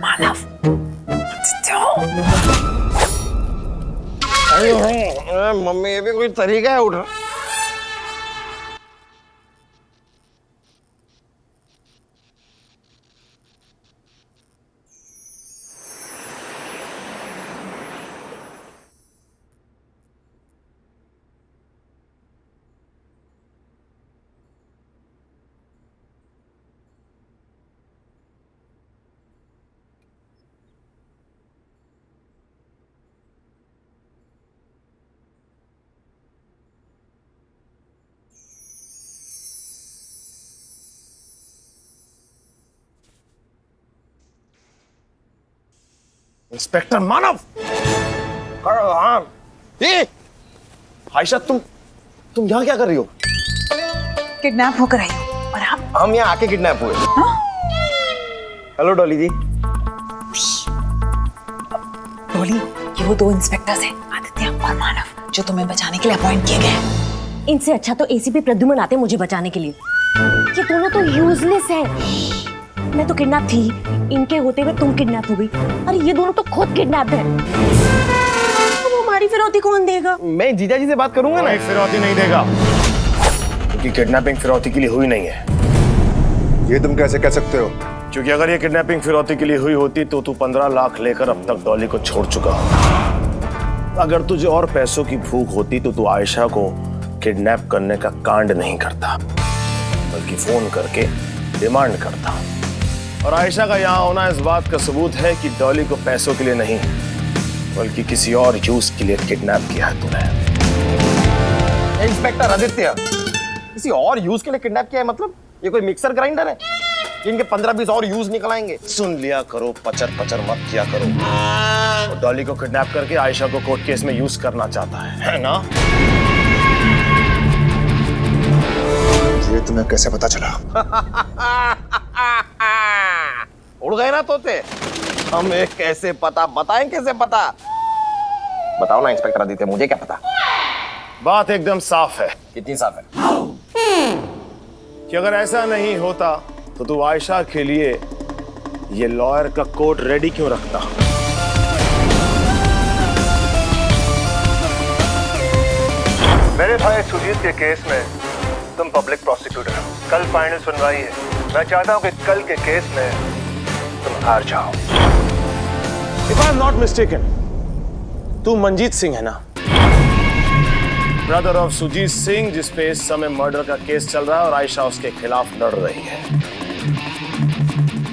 मानव, mummy ये भी कोई तरीका है उठा। इंस्पेक्टर मानव। हाँ ये आयशा, तुम यहाँ क्या कर रही हो? किडनैप होकर आई हूँ। और आप? हम यहाँ आके किडनैप हुए। हेलो डॉली जी। डॉली, ये वो दो इंस्पेक्टर्स हैं, आदित्य और मानव, जो तुम्हें बचाने के लिए अपॉइंट किए गए हैं। इनसे अच्छा तो एसीपी प्रद्युमन आते मुझे बचाने के लिए। ये दोनों तो यूजलेस हैं। मैं तो किडनैप थी, इनके होते हुए तुम किडनैप हो गई। अरे ये दोनों तो खुद किडनैप हैं। वो हमारी फिरौती कौन देगा? मैं जीजा जी से बात करूंगा ना। फिरौती नहीं देगा, क्योंकि किडनैपिंग फिरौती के लिए हुई नहीं है। ये तुम कैसे कह सकते हो? क्योंकि अगर ये किडनैपिंग फिरौती के लिए हुई होती तो तू 15 लाख लेकर अब तक डॉली को छोड़ चुका होता। अगर तुझे और पैसों की भूख होती तो तू आयशा को किडनैप करने का कांड नहीं करता, बल्कि फोन करके डिमांड करता। और आयशा का यहाँ होना इस बात का सबूत है कि डॉली को पैसों के लिए नहीं, बल्कि किसी और यूज के लिए किडनैप किया है तूने। इंस्पेक्टर आदित्य, किसी और यूज के लिए किडनैप किया है? मतलब ये कोई मिक्सर ग्राइंडर है जिनके 15-20 और यूज निकल आएंगे? सुन लिया करो, पचर पचर मत किया करो। और डॉली को किडनैप करके आयशा को कोर्ट केस में यूज करना चाहता है ना? ये तुम्हें कैसे पता चला? उड़ गए ना तोते। हमें कैसे पता? बताएं कैसे पता? बताओ ना इंस्पेक्टर आदित्य, मुझे क्या पता? बात एकदम साफ है कितनी साफ है? कि अगर ऐसा नहीं होता तो तू आयशा के लिए ये लॉयर का कोट रेडी क्यों रखता? मेरे भाई सुजीत के केस में तुम पब्लिक प्रोसिक्यूटर हो। कल फाइनल सुनवाई है। मैं चाहता हूं कि कल के केस में तुम हार जाओ। If I am not mistaken, तू मंजीत सिंह है ना? ब्रदर ऑफ सुजीत सिंह, जिसपे इस समय मर्डर का केस चल रहा है और आयशा उसके खिलाफ लड़ रही है,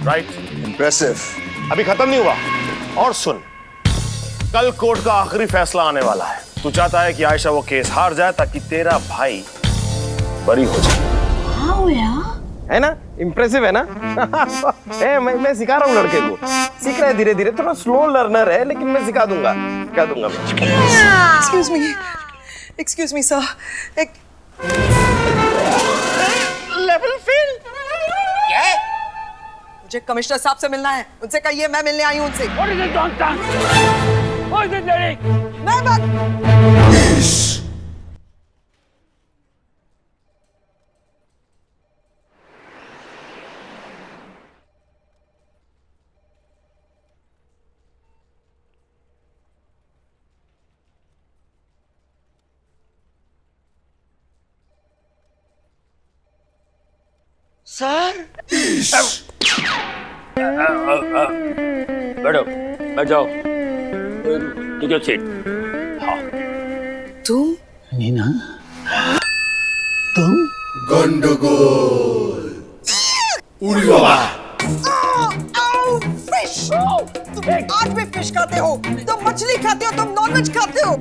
राइट? इंप्रेसिव। अभी खत्म नहीं हुआ, और सुन, कल कोर्ट का आखिरी फैसला आने वाला है। तू चाहता है कि आयशा वो केस हार जाए ताकि तेरा भाई बरी हो जाए। हाँ हुआ है ना? इम्प्रेसिव है ना? मैं सिखा रहा हूँ लड़के को। सीख रहा है धीरे धीरे, थोड़ा स्लो लर्नर है, लेकिन मैं सिखा दूंगा। क्या दूंगा मैं? Excuse me, sir. Level fail. क्या है? मुझे कमिश्नर साहब से मिलना है। उनसे कहिए मैं मिलने आई हूँ उनसे। What is it, Doctor? What is it, Derek? मैं बात। सर बैठो, बैठ जाओ। Ticket seat. हाँ। तुम? नीना, तुम? गंडगोल। उड़ी बाबा। फिश। तुम आज भी फिश खाते हो? तुम मछली खाते हो? तुम नॉनवेज खाते हो?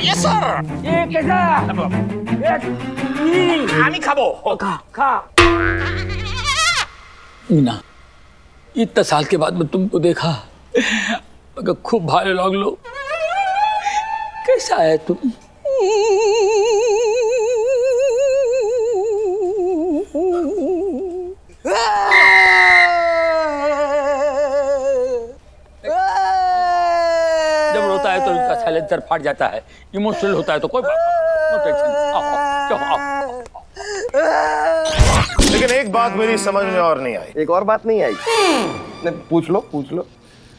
Yes sir. ये कैसा? আমি খাবো। खा। मीना, इतना साल के बाद मैं तुमको देखा, मगर खूब भारे लागलो। कैसा है तुम? जब रोता है तो इनका साइलेंसर फट जाता है, इमोशनल होता है तो कोई बात नहीं, नो टेंशन। आओ, आओ, आओ। लेकिन एक बात मेरी समझ में और नहीं आई। एक और बात नहीं आई? नहीं, पूछ लो।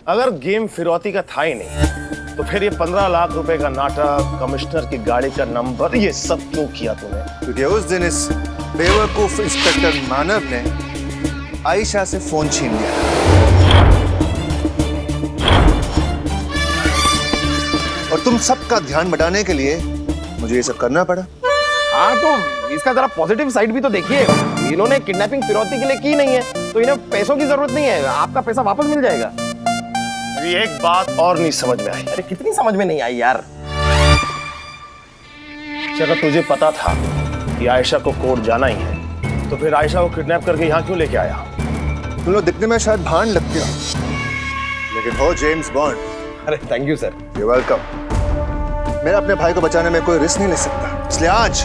अगर गेम फिरौती का था ही नहीं तो फिर ये 15 लाख रुपए का नाटक, कमिश्नर की गाड़ी का नंबर, ये सब क्यों किया तूने? क्योंकि उस दिन इस बेवकूफ इंस्पेक्टर मानव ने आयशा से फोन छीन लिया। और तुम सबका ध्यान बटाने के लिए मुझे ये सब करना पड़ा। हाँ, तो इसका जरा पॉजिटिव साइड भी तो देखिए। इन्होंने किडनैपिंग फिरौती के लिए की नहीं है, तो इन्हें पैसों की जरूरत नहीं है, आपका पैसा वापस मिल जाएगा। मेरी एक बात और नहीं समझ में आई। अरे कितनी समझ में नहीं आई यार? अगर तुझे पता था कि आयशा को कोर्ट जाना ही है, तो फिर आयशा को किडनैप करके यहाँ क्यों लेके आया? तुम लोग दिखने में शायद भान लगते हो, लेकिन हो जेम्स बॉन्ड। अरे thank you sir. You welcome. मेरा अपने भाई को बचाने में कोई रिस्क नहीं ले सकता, इसलिए आज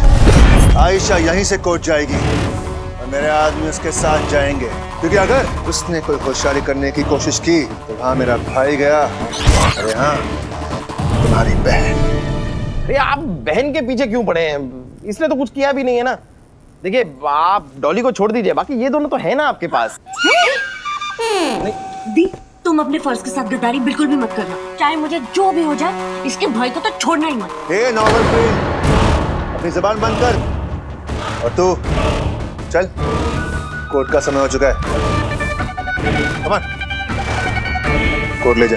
आयशा यहीं से कोर्ट जाएगी और मेरे आदमी उसके साथ जाएंगे, क्योंकि अगर उसने कोई होशियारी करने की कोशिश की तो वहां मेरा भाई गया और यहाँ तुम्हारी बहन। अरे आप बहन के पीछे क्यों पड़े हैं? इसने तो कुछ किया भी नहीं है ना। देखिए, आप डॉली को छोड़ दीजिए, बाकी ये दोनों तो है ना आपके पास। दी, तुम अपने फर्ज के साथ गद्दारी बिल्कुल भी मत करना। चाहे मुझे जो भी हो जाए, इसके भाई को तो छोड़ना ही मत। हे नॉवल क्वीन, अपनी जुबान बंद कर। और तू चल, कोर्ट का समय हो चुका है। कम ऑन, कोर्ट ले जा।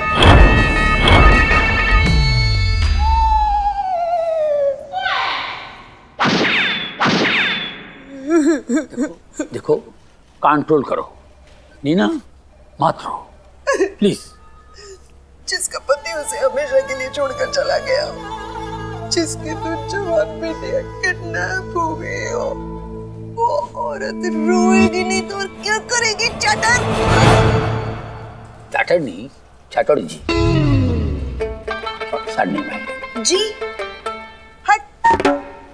देखो, कंट्रोल करो। नीना, मत रो प्लीज। जिसका पति उसे हमेशा के लिए छोड़कर चला गया, जिसके तो जवान बेटे किडनैप हो गए हो, वो औरत रोएगी नहीं तो और क्या करेगी? चटर चटर नहीं, चटर जी। साढ़े भाई जी, हट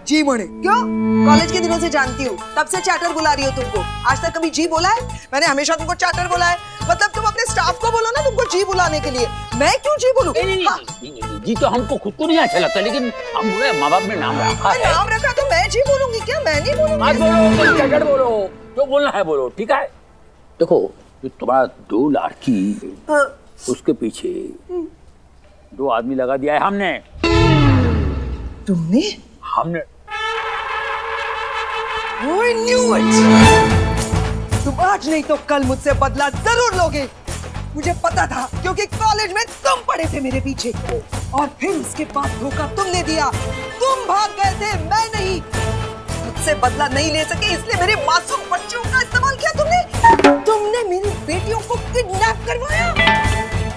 जी मोड़े। क्यों? कॉलेज के दिनों से जानती हूँ, तब से चैटर बुला रही हो तुमको। आज तक कभी जी बोला है? मैंने हमेशा तुमको चैटर बोला है। मतलब तुम अपने स्टाफ को बोलो ना तुमको जी बुलाने के लिए, मैं क्यों जी बोलूं? नहीं, जी तो हमको खुद को नहीं अच्छा लगता, लेकिन हम बोले माँ बाप ने नाम रखा है। नाम रखा तो मैं जी बोलूंगी क्या? मैं नहीं बोलूंगी। मत बोलो, चटर बोलो, जो बोलना है बोलो, ठीक है? देखो, जो तुम्हारा 2 लड़की, उसके पीछे 2 आदमी लगा दिया है हमने। हमने I knew it! तुम आज नहीं तो कल मुझसे बदला जरूर लोगे। मुझे पता था, क्योंकि कॉलेज में तुम पड़े थे मेरे पीछे, और फिर उसके बाद धोखा तुमने दिया। तुम भाग गए थे, मैं नहीं। मुझसे बदला नहीं ले सके, इसलिए मेरे मासूम बच्चों का इस्तेमाल किया तुमने। तुमने मेरी बेटियों को किडनैप करवाया,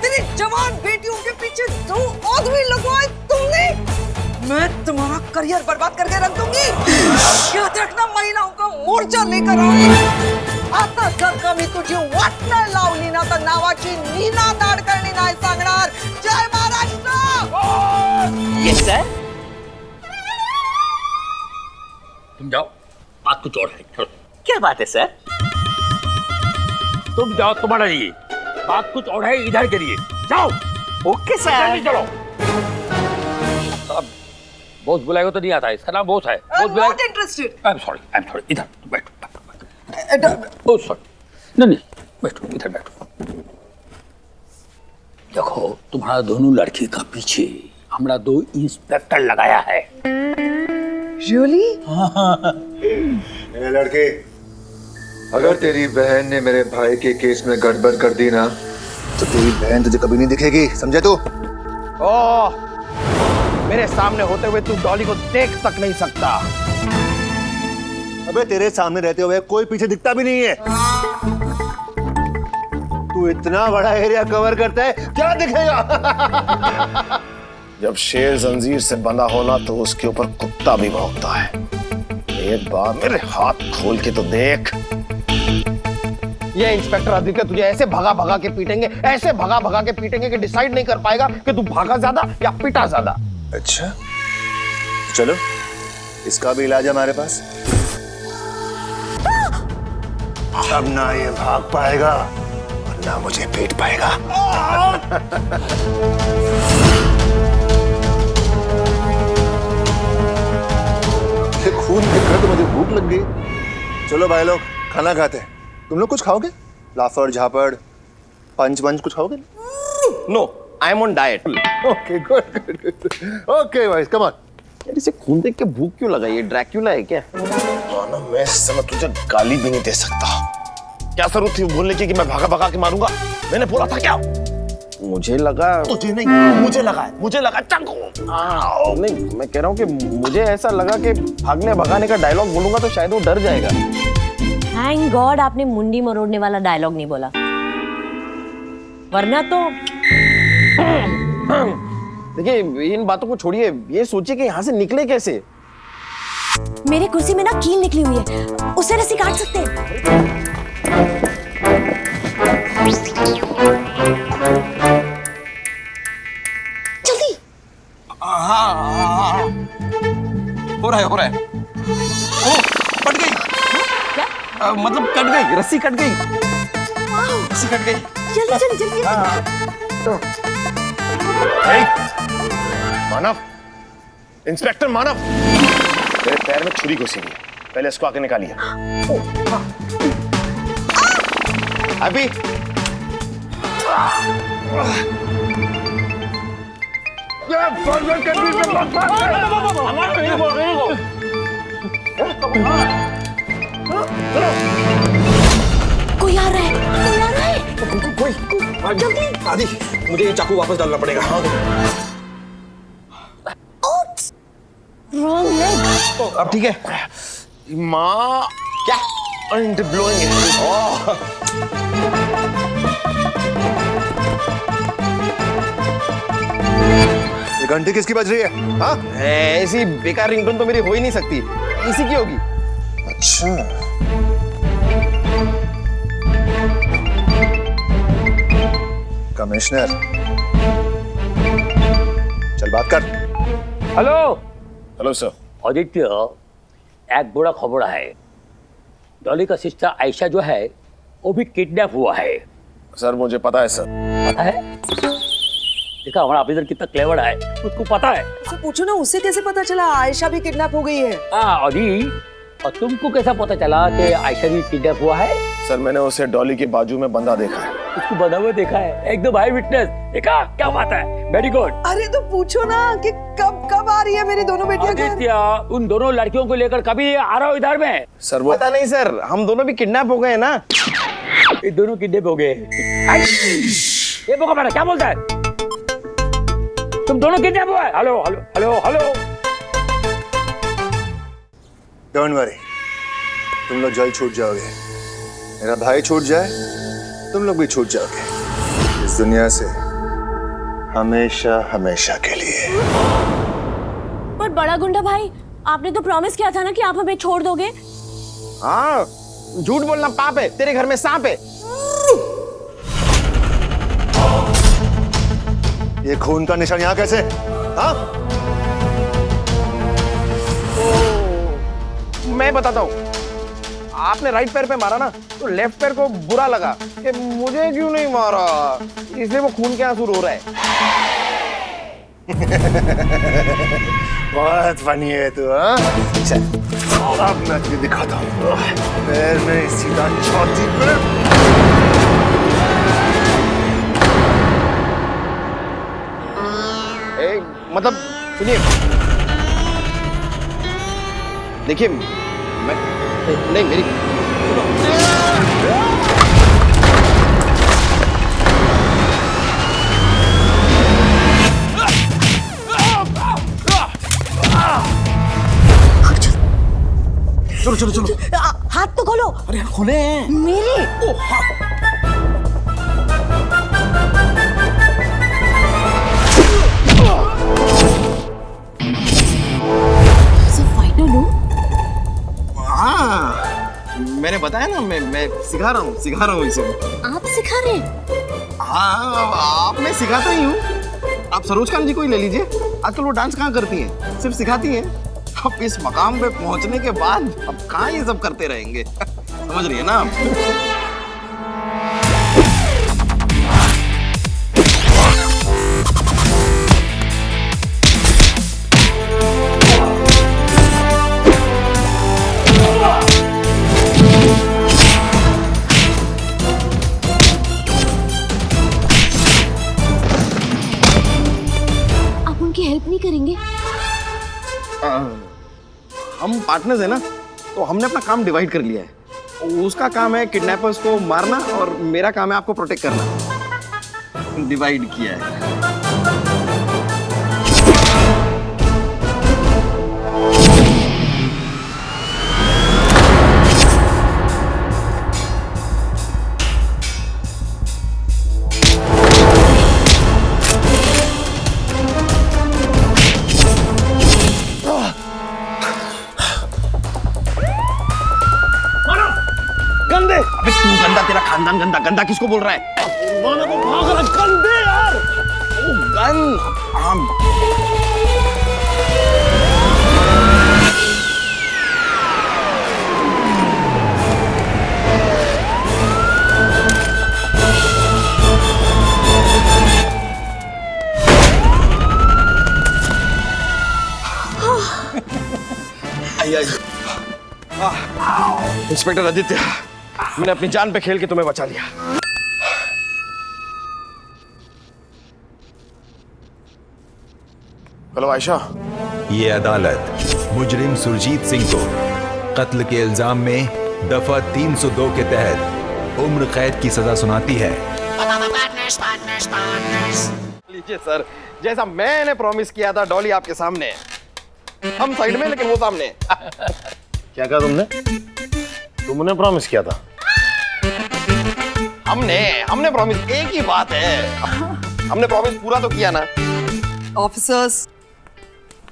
मेरी जवान बेटियों के पीछे 2 आदमी लगवाए तुमने। मैं तुम्हारा करियर बर्बाद करके रख दूंगी। याद रखना, महिलाओं का मोर्चा लेकर आऊंगी। आता जर का मी तुझी वाट नाही लावली ना तर नावाची नीना नाडकर्णी नाही सांगणार। जय महाराष्ट्र। Yes sir. तुम जाओ, बात कुछ और है। चलो। क्या बात है सर? तुम जाओ, तुम्हारा लिए बात कुछ और है, इधर के लिए जाओ। Okay sir. चलो। बॉस बुलाएगा तो नहीं आता है, इसका नाम बॉस है। बॉस बुलाएगा। Not interested. I am sorry, इधर बैठो। ओह सॉरी, नहीं, बैठो, इधर बैठो। देखो, तुम्हारा दोनों लड़की का पीछे हमारा 2 इंस्पेक्टर लगाया है। रियली? ए लड़के, अगर तेरी बहन ने मेरे भाई के केस में गड़बड़ कर दी ना, तो तेरी बहन तुझे कभी नहीं दिखेगी, समझे तू? ओह, मेरे सामने होते हुए तू डॉली को देख तक नहीं सकता। अबे तेरे सामने रहते हुए कोई पीछे दिखता भी नहीं है। तू इतना बड़ा एरिया कवर करता है, क्या दिखेगा? जब शेर जंजीर से बंधा होना तो उसके ऊपर कुत्ता भी भौंकता है। एक बार मेरे हाथ खोल के तो देख। ये इंस्पेक्टर आदित्य तुझे ऐसे भगा भगा के पीटेंगे, ऐसे भगा भगा के पीटेंगे कि डिसाइड नहीं कर पाएगा कि तू भागा ज्यादा या पिटा ज्यादा। अच्छा, चलो, इसका भी इलाज है हमारे पास। अब ना ये भाग पाएगा और ना मुझे पीट पाएगा। खून देखकर तो मुझे भूख लग गई। चलो भाई लोग, खाना खाते हैं। तुम लोग कुछ खाओगे? लाफड़ झापड़ पंच पंच कुछ खाओगे? No, I am on diet. Okay good good. Okay भाई कम ऑन। यार इसे खून देख के भूख क्यों लगा? ये ड्रैक्यूला है क्या? मानो मैं इस समय तुझे गाली भी नहीं दे सकता। क्या जरूरत थी बोलने की कि मैं भागा भागा के मारूंगा? मैंने बोला था क्या? मुझे लगा तुझे नहीं, मुझे लगा चाकू। नहीं, मैं कह रहा हूँ कि मुझे ऐसा लगा कि भागने भगाने का डायलॉग बोलूंगा तो शायद वो डर जाएगा। थैंक गॉड आपने मुंडी मरोड़ने वाला डायलॉग नहीं बोला, वरना तो देखिए इन बातों को छोड़िए, ये सोचिए कि यहाँ से निकले कैसे। मेरी कुर्सी में ना कील निकली हुई है, उससे रस्सी काट सकते हैं। जल्दी। हाँ। हो रहा है। ओ, कट गई। क्या? मतलब कट गई, रस्सी कट गई। रस्सी कट गई। जल्दी। मानव, इंस्पेक्टर मानव, मेरे पैर में छुरी घुसी हुई है। पहले इसको आके निकालिए। अभी कोई आ रहा है। जल्दी आदि, मुझे ये चाकू वापस डालना पड़ेगा। Wrong leg. अब ठीक है। माँ क्या? ब्लोइंग ये घंटी किसकी बज रही है? हाँ? ऐसी बेकार रिंगटोन तो मेरी हो ही नहीं सकती, इसी की होगी। अच्छा कमिश्नर, चल बात कर। Hello sir. आदित्य, एक बड़ा खबर है। डॉली का सिस्टर आयशा जो है वो भी किडनैप हुआ है। सर मुझे पता है सर। पता है? देखा हमारा ऑफिसर कितना क्लेवर है, उसको पता है। उससे पूछो ना, उससे कैसे पता चला आयशा भी किडनैप हो गई है? आदि, और तुमको कैसा पता चला कि आयशा भी किडनैप हुआ है? सर मैंने उसे डॉली के बाजू में बंधा देखा है। उसको बंधा हुआ देखा है, एकदम आई विटनेस। देखा क्या बात है, वेरी गुड। अरे तो पूछो ना कि कब आ रही है मेरी दोनों बेटियां घर? आदित्य, उन दोनों लड़कियों को लेकर कभी आ रहा हो इधर में? सर वो पता नहीं सर, हम दोनों भी किडनैप हो गए हैं ना। ये दोनों किडनैप हो गए। ये बोका बेटा क्या बोलता है? तुम दोनों किडनैप हुआ है? हेलो। डोंट वरी, तुम लोग जल्द छूट जाओगे। मेरा भाई छूट जाए, तुम लोग भी छूट जाओगे इस दुनिया से, हमेशा के लिए। पर बड़ा गुंडा भाई, आपने तो प्रॉमिस किया था ना कि आप हमें छोड़ दोगे। हाँ, झूठ बोलना पाप है, तेरे घर में सांप है। ये खून का निशान यहाँ कैसे? हाँ? मैं बताता हूँ, आपने राइट पैर पे मारा ना, तो लेफ्ट पैर को बुरा लगा कि मुझे क्यों नहीं मारा, इसलिए वो खून के आंसू रो रहा है। बहुत फनी है तू, हाँ? चल अब मैं तुझे दिखाता हूँ। पैर में सीधा छाती पे। मतलब सुनिए, देखिए मैं नहीं, मेरी चलो हाथ तो खोलो। अरे खुले हैं मेरे। मैंने बताया ना, मैं सिखा रहा हूँ इसे। आप सिखा रहे हैं? हाँ, आप मैं सिखाता ही हूँ। आप सरोज खान जी को ही ले लीजिए, आजकल वो डांस कहाँ करती हैं, सिर्फ सिखाती हैं। अब इस मकाम पे पहुंचने के बाद अब कहाँ ये सब करते रहेंगे। समझ रही है ना आप? पार्टनर्स है ना, तो हमने अपना काम डिवाइड कर लिया है। उसका काम है किडनैपर्स को मारना और मेरा काम है आपको प्रोटेक्ट करना। डिवाइड किया है। गंदे, अबे तू गंदा, तेरा खानदान गंदा। गंदा किसको बोल रहा है? मानो को भाग रहा, गंदे यार। ओ गन, हम इंस्पेक्टर आदित्य, मैंने अपनी जान पे खेल के तुम्हें बचा लिया। हेलो आयशा। ये अदालत मुजरिम सुरजीत सिंह को कत्ल के इल्जाम में दफा 302 के तहत उम्र कैद की सजा सुनाती है। लीजिए सर, जैसा मैंने प्रॉमिस किया था, डॉली आपके सामने। हम साइड में लेकिन वो सामने। क्या कहा तुमने? तुमने प्रॉमिस किया था? हमने प्रॉमिस, एक ही बात है। हमने प्रॉमिस पूरा तो किया ना। Officers,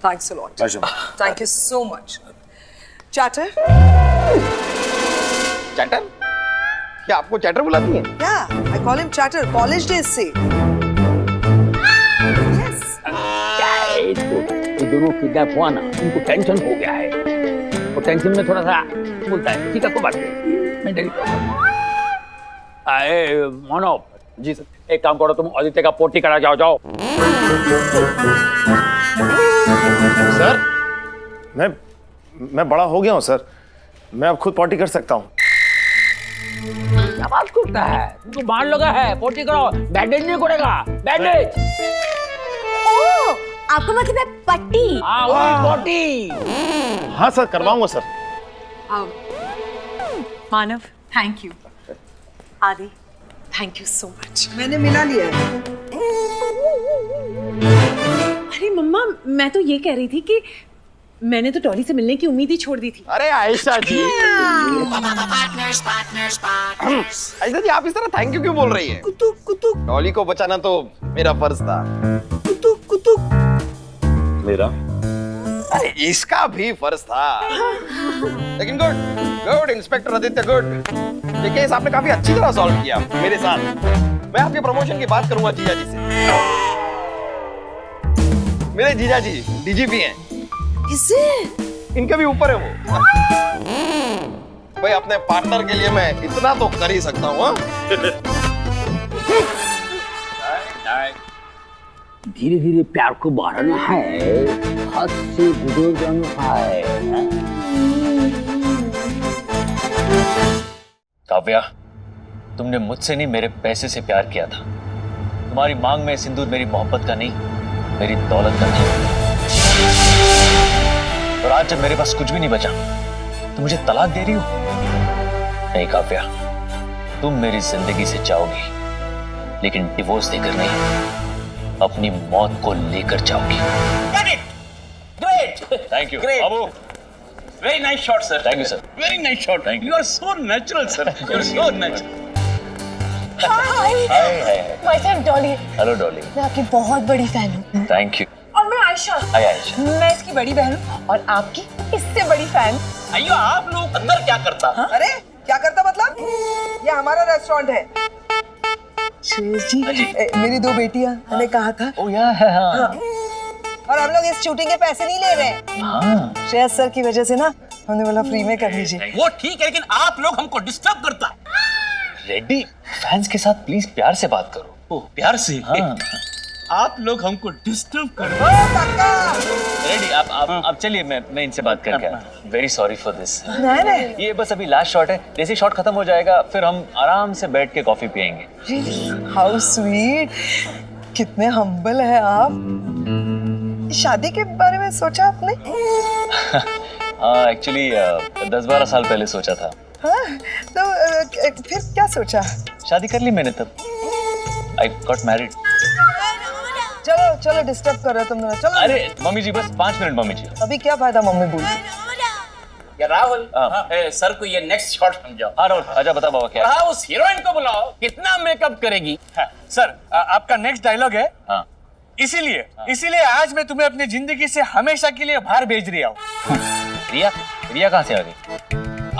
thanks a lot. Ayesha, Thank you so much. Chatter? Chatter? क्या आपको चैटर बुलाती है? Yeah, I call him Chatter. College days से. Yes. क्या है इसको? ये दोनों किडनैप हुआ ना, उनको टेंशन हो गया है। और टेंशन में थोड़ा सा बोलता है, ठीक है कोई बात नहीं, मैं डरी। अरे मोनो जी सर। एक काम करो, तुम आदित्य का पोटी करा जाओ। सर, मैं बड़ा हो गया हूँ सर। मैं अब खुद पॉटी कर सकता हूँ। क्या बात करता है? तुमको बांध लगा है, पोटी करो। बैंडेज नहीं करेगा, बैंडेज। ओह, आपको मतलब है पट्टी? हाँ वही पोटी। हाँ सर, करवाऊंगा सर। Manav, thank you. आदि, thank you so much. मैंने मिला लिया है। अरे मम्मा, मैं तो ये कह रही थी कि मैंने तो डॉली से मिलने की उम्मीद ही छोड़ दी थी। अरे आयशा जी, आयशा जी आप इस तरह थैंक यू क्यों बोल रही है? डॉली को बचाना तो मेरा फर्ज था। मेरा? अरे इसका भी फर्ज था। लेकिन गुड इंस्पेक्टर आदित्य, गुड। ये केस आपने काफी अच्छी तरह सॉल्व किया मेरे साथ। मैं आपके प्रमोशन की बात करूंगा जीजा जी से। मेरे जीजा जी डीजीपी हैं। किसे? इनके भी ऊपर है वो। भाई अपने पार्टनर के लिए मैं इतना तो कर ही सकता हूँ। धीरे धीरे प्यार को बढ़ाना है, हद से गुजर जाना है। काव्या, तुमने मुझसे नहीं मेरे पैसे से प्यार किया था। तुम्हारी मांग में सिंदूर मेरी मोहब्बत का नहीं, मेरी दौलत का था। और आज जब मेरे पास कुछ भी नहीं बचा तो मुझे तलाक दे रही हो? नहीं काव्या, तुम मेरी जिंदगी से जाओगी, लेकिन डिवोर्स देकर नहीं, अपनी मौत को लेकर जाओगी। Thank you Babu. Very nice shot, sir. Thank you sir. Very nice shot. Thank you. You are so natural, sir. You are so natural. Hi my self Dolly. Hello Dolly. मैं आपकी बहुत बड़ी फैन हूँ। Thank you. और मैं आयशा। हाय आयशा। मैं इसकी बड़ी बहन हूँ और आपकी इससे बड़ी फैन। अयो आप लोग अंदर क्या करता? अरे क्या करता मतलब? ये हमारा रेस्टोरेंट है। श्रेयस जी, मेरी दो बेटियां, मैंने कहा था। ओ या है हाँ। और हम लोग इस शूटिंग के पैसे नहीं ले रहे। हाँ। श्रेयस सर की वजह से ना हमने बोला फ्री में कर लीजिए। वो ठीक है, लेकिन आप लोग हमको डिस्टर्ब करता। रेड्डी, फैंस के साथ प्लीज प्यार से बात करो। ओ प्यार से? हाँ। आप लोग हमको डिस्टर्ब कर रहे रेड्डी, आप चलिए, मैं इनसे बात करके आता हूं। Very sorry for this. नहीं। ये बस अभी लास्ट शॉट है, जैसे शॉट खत्म हो जाएगा फिर हम आराम से बैठ के कॉफी पियेंगे। हाउ स्वीट, कितने हम्बल है आप। शादी के बारे में सोचा आपने? हाँ एक्चुअली 10-12 साल पहले सोचा था। हाँ, तो फिर क्या सोचा? शादी कर ली मैंने तब। I got married। चलो चलो डिस्टर्ब कर रहे हो तुम दोनों, चलो। अरे मम्मी जी बस 5 मिनट मम्मी जी। अभी क्या फायदा मम्मी बोल रही? या राहुल, हाँ। सर को ये नेक्स्ट शॉट समझाओ। हाँ राहुल, आजा बता बाबा क्या है? हाँ, उस हीरोइन को बुलाओ, कितना मेकअप करेगी। हाँ, सर आपका नेक्स्ट डायलॉग है। हाँ। इसीलिए आज मैं तुम्हें अपनी जिंदगी से हमेशा के लिए बाहर भेज रहा हूँ। रिया? रिया कहाँ से आ गई?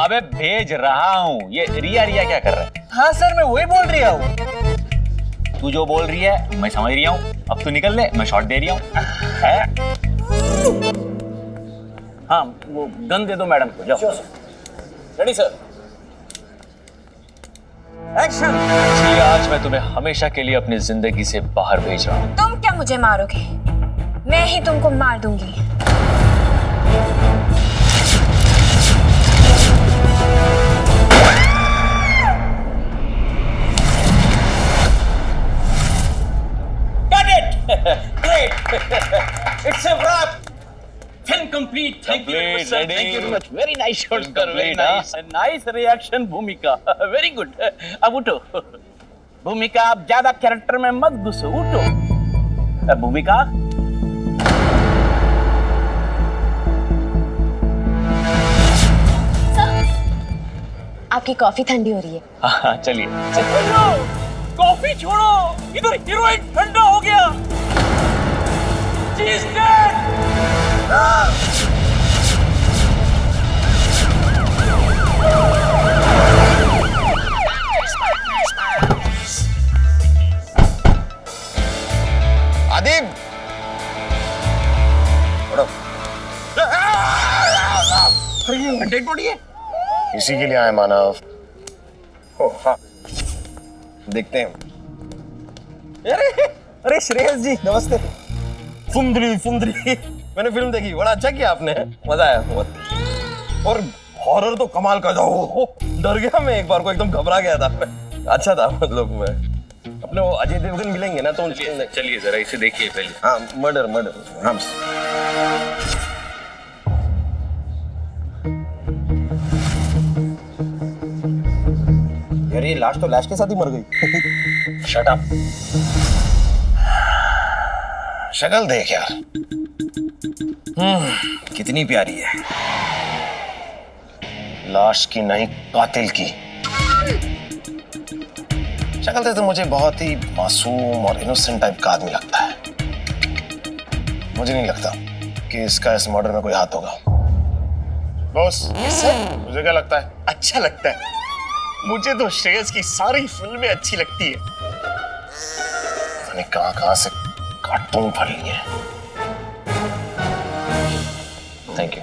अबे भेज रहा हूँ। ये रिया क्या कर रहा है? हाँ सर, मैं वही बोल रहा हूँ। तू जो बोल रही है मैं समझ रही हूँ। अब तू निकल ले, मैं शॉट दे रही हूँ। हाँ, वो गन दे दो मैडम को, जाओ। Ready sir, action. इसलिए आज मैं तुम्हें हमेशा के लिए अपनी जिंदगी से बाहर भेज रहा हूँ। तुम क्या मुझे मारोगे? मैं ही तुमको मार दूंगी। Got it! Great! It's a wrap! Film complete. Thank you very much, sir. Ready? Thank you very much. Very nice shots, sir. Very Complete, nice. Nice reaction, भूमिका. Very good. अब उठो. भूमिका, आप ज्यादा कैरेक्टर में मत घुसो. उठो. भूमिका. आपकी कॉफी ठंडी हो रही है। हाँ चलिए। कॉफी छोड़ो. इधर हीरोइन ठंडा हो गया. She is dead. Adib, dead body है। इसी के लिए आए मानव। हाँ, देखते हैं। अरे श्रेयस जी नमस्ते। फुंदरी मैंने फिल्म देखी, बड़ा अच्छा किया आपने, मजा आया बहुत। और हॉरर तो कमाल का था। डर गया मैं एक बार को, एकदम घबरा गया था। अच्छा था, मतलब मैं अपने वो अजय देवगन मिलेंगे ना तो चलिए जरा इसे देखिए पहले। हाँ, मर्डर हाँ। यार ये लाश तो लाश के साथ ही मर गई। Shut up. शक्ल देख यार, कितनी प्यारी है। लाश की नहीं कातिल की। शक्ल से तो मुझे बहुत ही मासूम और इनोसेंट टाइप का आदमी लगता है। मुझे नहीं लगता कि इसका इस मर्डर में कोई हाथ होगा। बॉस, मुझे क्या लगता है? अच्छा लगता है। मुझे तो श्रेयस की सारी फिल्में अच्छी लगती है। मैंने कहां से कार्टून पढ़ लिए हैं। Thank you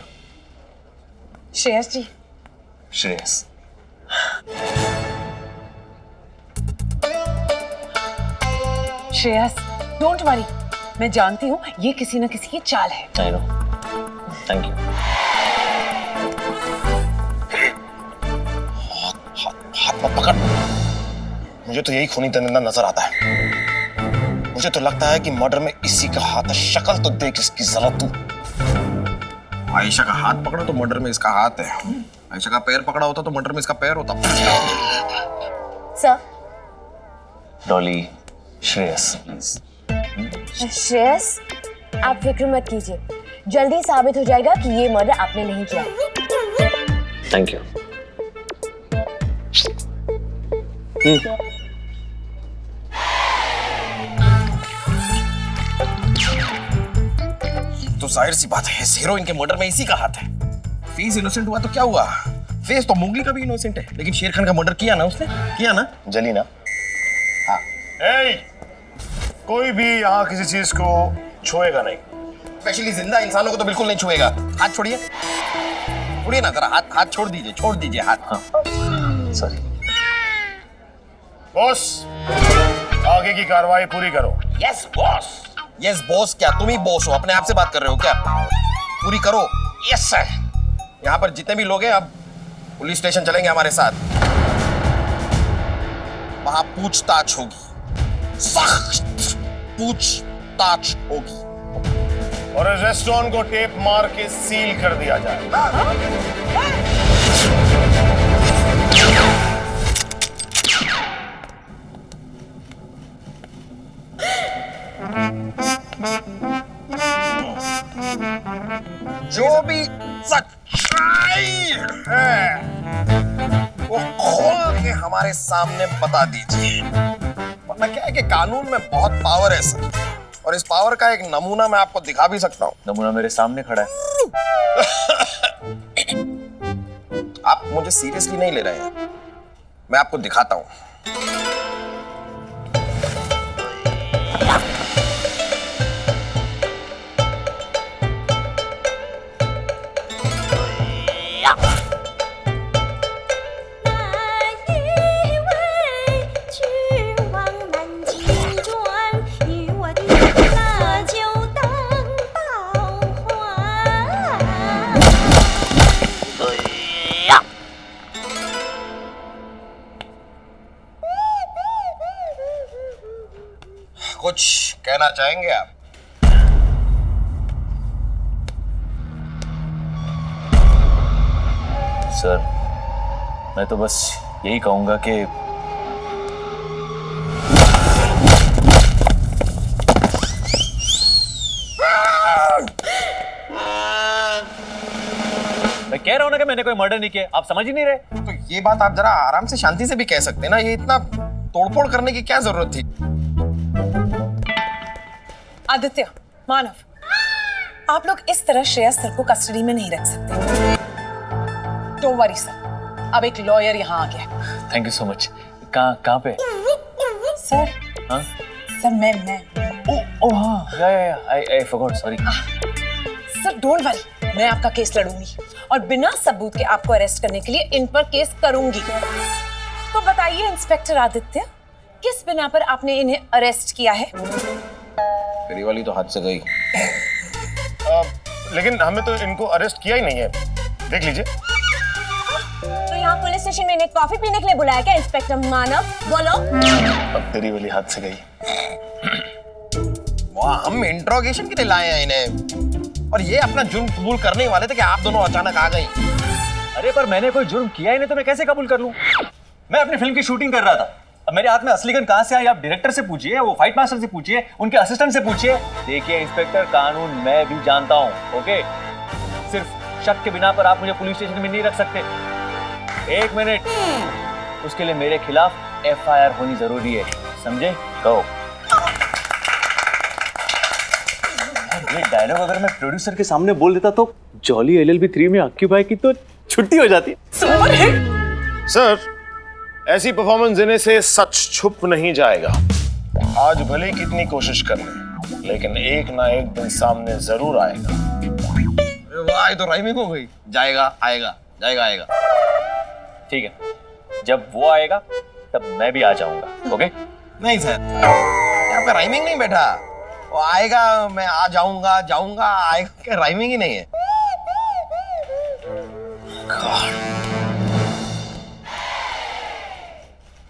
Shreyas ji. Shreyas. Shreyas, don't worry, मैं जानती हूँ ये किसी न किसी की चाल है। I know. Thank you. हाथ मत पकड़। मुझे तो यही खूनी दरिंदा नजर आता है। मुझे तो लगता है कि मर्डर में इसी का हाथ है। शक्ल तो देख इसकी जरा तू। आयशा का हाथ पकड़ा तो मर्डर में इसका हाथ है। आयशा का पैर पकड़ा होता तो मर्डर में इसका पैर होता। सर। डॉली, श्रेयस प्लीज। श्रेयस, आप फिक्र मत कीजिए, जल्दी साबित हो जाएगा कि ये मर्डर आपने नहीं किया। Thank you. तो जाहिर सी बात है हीरोइन के मर्डर में इसी का हाथ है। फेस इनोसेंट हुआ तो क्या हुआ? फेस तो मोगली का भी इनोसेंट है, लेकिन शेर खान का मर्डर किया ना उसने, किया ना? जली ना? हाँ। कोई भी यहाँ किसी चीज को छुएगा नहीं। स्पेशली जिंदा इंसानों को तो बिल्कुल नहीं छुएगा। हाथ छोड़िए, छोड़िए ना जरा, हाथ छोड़ दीजिए हाथ। हाँ सॉरी बॉस, आगे की कार्रवाई पूरी करो। Yes boss. यस बॉस क्या तुम ही बॉस हो? अपने आप से बात कर रहे हो क्या? पूरी करो। Yes sir. यहाँ पर जितने भी लोग हैं अब पुलिस स्टेशन चलेंगे हमारे साथ। वहां पूछताछ होगी, सख्त पूछताछ होगी। और इस रेस्टोरेंट को टेप मार के सील कर दिया जाए। जो भी सच्चाई है वो खोल के हमारे सामने बता दीजिए, वरना क्या है कि कानून में बहुत पावर है सर, और इस पावर का एक नमूना मैं आपको दिखा भी सकता हूँ। नमूना मेरे सामने खड़ा है। आप मुझे सीरियसली नहीं ले रहे हैं, मैं आपको दिखाता हूँ। कुछ कहना चाहेंगे आप? सर, मैं तो बस यही कहूंगा कि मैं कह रहा हूं ना कि मैंने कोई मर्डर नहीं किया, आप समझ ही नहीं रहे। तो ये बात आप जरा आराम से शांति से भी कह सकते हैं ना, ये इतना तोड़फोड़ करने की क्या जरूरत थी? आदित्य, मानव, आप लोग इस तरह श्रेयस सर को कस्टडी में नहीं रख सकते। डोंट वरी सर, अब एक लॉयर यहाँ आ गया। Thank you so much. कहाँ पे? सर, हाँ? सर मैं ओह हाँ, या I forgot, sorry. Sir don't worry, मैं आपका केस लड़ूंगी और बिना सबूत के आपको अरेस्ट करने के लिए इन पर केस करूंगी। तो बताइए इंस्पेक्टर आदित्य, किस बिना पर आपने इन्हें अरेस्ट किया है? मेरी वाली तो हाथ से गई। लेकिन हमें तो इनको अरेस्ट किया ही नहीं है, देख लीजिए। तो यहाँ पुलिस स्टेशन में इन्हें कॉफी पीने के लिए बुलाया क्या इंस्पेक्टर मानव? बोलो। अब तेरी वाली हाथ से गई। वाह, हम इंट्रोगेशन के लिए लाए हैं इन्हें, और ये अपना जुर्म कबूल करने वाले थे कि आप दोनों अचानक आ गई। अरे पर मैंने कोई जुर्म किया ही नहीं, तो मैं कैसे कबूल कर लूं? मैं अपनी फिल्म की शूटिंग कर रहा था। अब मेरे हाथ में असली गन कहां से आई? आप डायरेक्टर से पूछिए, वो फाइट मास्टर से पूछिए, उनके असिस्टेंट से पूछिए। देखिए इंस्पेक्टर, कानून मैं भी जानता हूं, ओके? सिर्फ शक के बिना पर आप मुझे पुलिस स्टेशन में नहीं रख सकते। एक मिनट, उसके लिए मेरे खिलाफ एफआईआर होनी जरूरी है, समझे? कहो। ये डायलॉग अगर मैं प्रोड्यूसर के सामने बोल देता तो जॉली एलएलबी 3 में अक्की भाई की तो छुट्टी हो जाती। Super hit. सर, ऐसी परफॉर्मेंस देने से सच छुप नहीं जाएगा। आज भले ही कितनी कोशिश कर ले, लेकिन एक ना एक दिन सामने जरूर आएगा। वाह, ये तो राइमिंग हो गई। जाएगा, आएगा, जाएगा, आएगा। ठीक है, जब वो आएगा तब मैं भी आ जाऊंगा, ओके? नहीं सर, यहाँ पे राइमिंग नहीं बैठा। वो आएगा, मैं आ जाऊंगा, जाऊंगा, आएगा, क्या राइमिंग ही नहीं है।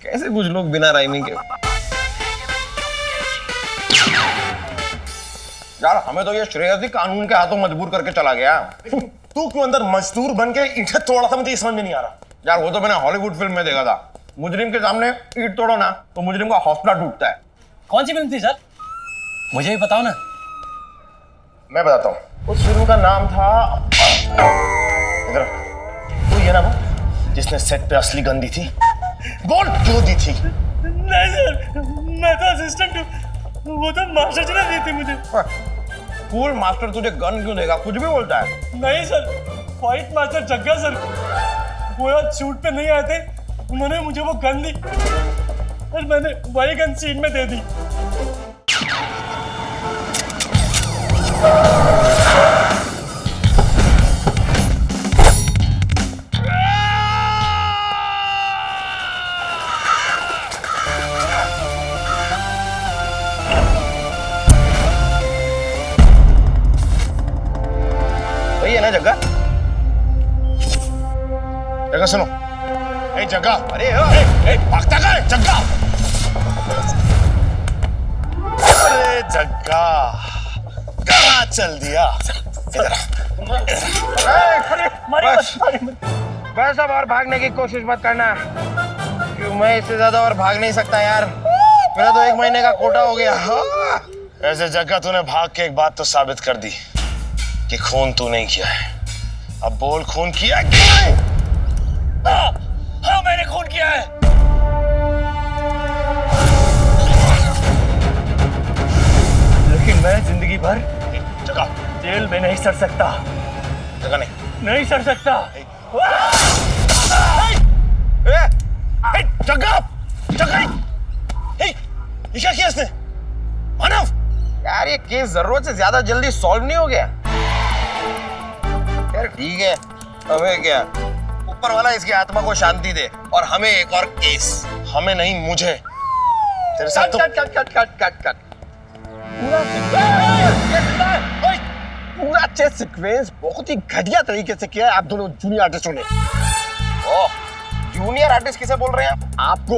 कैसे कुछ लोग बिना राइमिंग के। यार, हमें तो ये श्रेयस ही कानून के हाथों मजबूर करके चला गया। तू क्यों अंदर मजदूर बन के ईंट तोड़ा था, मुझे समझ में नहीं आ रहा। यार, वो तो मैंने हॉलीवुड फिल्म में देखा था। मुजरिम के सामने ईंट तोड़ो ना तो मुजरिम का हौसला टूटता है। कौन सी फिल्म थी सर? मुझे भी बताओ ना। मैं बताता हूँ। उस फिल्म का नाम था, इधर, वो ये ना वो जिसने सेट पे असली गन दी थी। बोल, क्यों दी थी? नहीं सर, मैं तो असिस्टेंट हूँ, वो तो मास्टर जी ने दी थी मुझे। कूल मास्टर तुझे गन क्यों देगा? कुछ भी बोलता है। नहीं सर, फाइट मास्टर जग्गा सर, वो आज शूट पे नहीं आए थे, उन्होंने मुझे वो गन दी और मैंने वही गन सीन में दे दी। वही है ना जग्गा? जग्गा सुनो, ए जग्गा, अरे भागता कहाँ है जग्गा? अरे जग्गा, कहाँ चल दिया। इधर बस अब और भागने की कोशिश मत करना, क्यों मैं इससे ज्यादा और भाग नहीं सकता यार, मेरा तो 1 महीने का कोटा हो गया। ऐसे जगह तूने भाग के एक बात तो साबित कर दी कि खून तू नहीं किया है। अब बोल, खून किया है? हाँ, मैंने खून किया है। लेकिन मैं जिंदगी भर जगह जेल में नहीं सड़ सकता, जगह नहीं सड़ सकता। जगह ये क्या किया इसने? मानव यार ये केस जरूरत से ज्यादा जल्दी सॉल्व नहीं हो गया। यार ठीक है, हमें क्या, ऊपर वाला इसकी आत्मा को शांति दे और हमें एक और केस। हमें नहीं, मुझे तेरे साथ तो कट। पूरा चेस सीक्वेंस बहुत ही घटिया तरीके से किया है आप दोनों जूनियर आर्टिस्टों ने। ओह, जूनियर आर्टिस्ट किसे बोल रहे हैं आपको?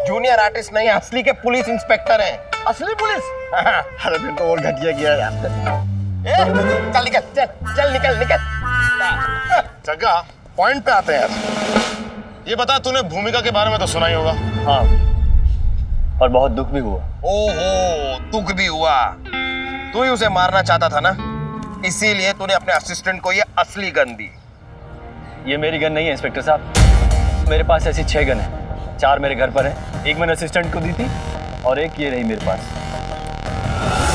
जूनियर आर्टिस्ट नहीं, असली के पुलिस इंस्पेक्टर हैं। असली पुलिस? अरे फिर तो और घटिया किया है यार। चल निकल, चल निकल। जगह पॉइंट पे आते हैं यार। ये बता, तूने भूमिका के बारे में तो सुना ही होगा। हाँ, और बहुत दुख भी हुआ। ओहो, दुख भी हुआ। तू ही उसे मारना चाहता था ना, इसीलिए तूने अपने असिस्टेंट को ये असली गन दी। ये मेरी गन नहीं है इंस्पेक्टर साहब, मेरे पास ऐसी 6 गन है। 4 मेरे घर पर है, 1 मैंने असिस्टेंट को दी थी और 1 ये रही मेरे पास।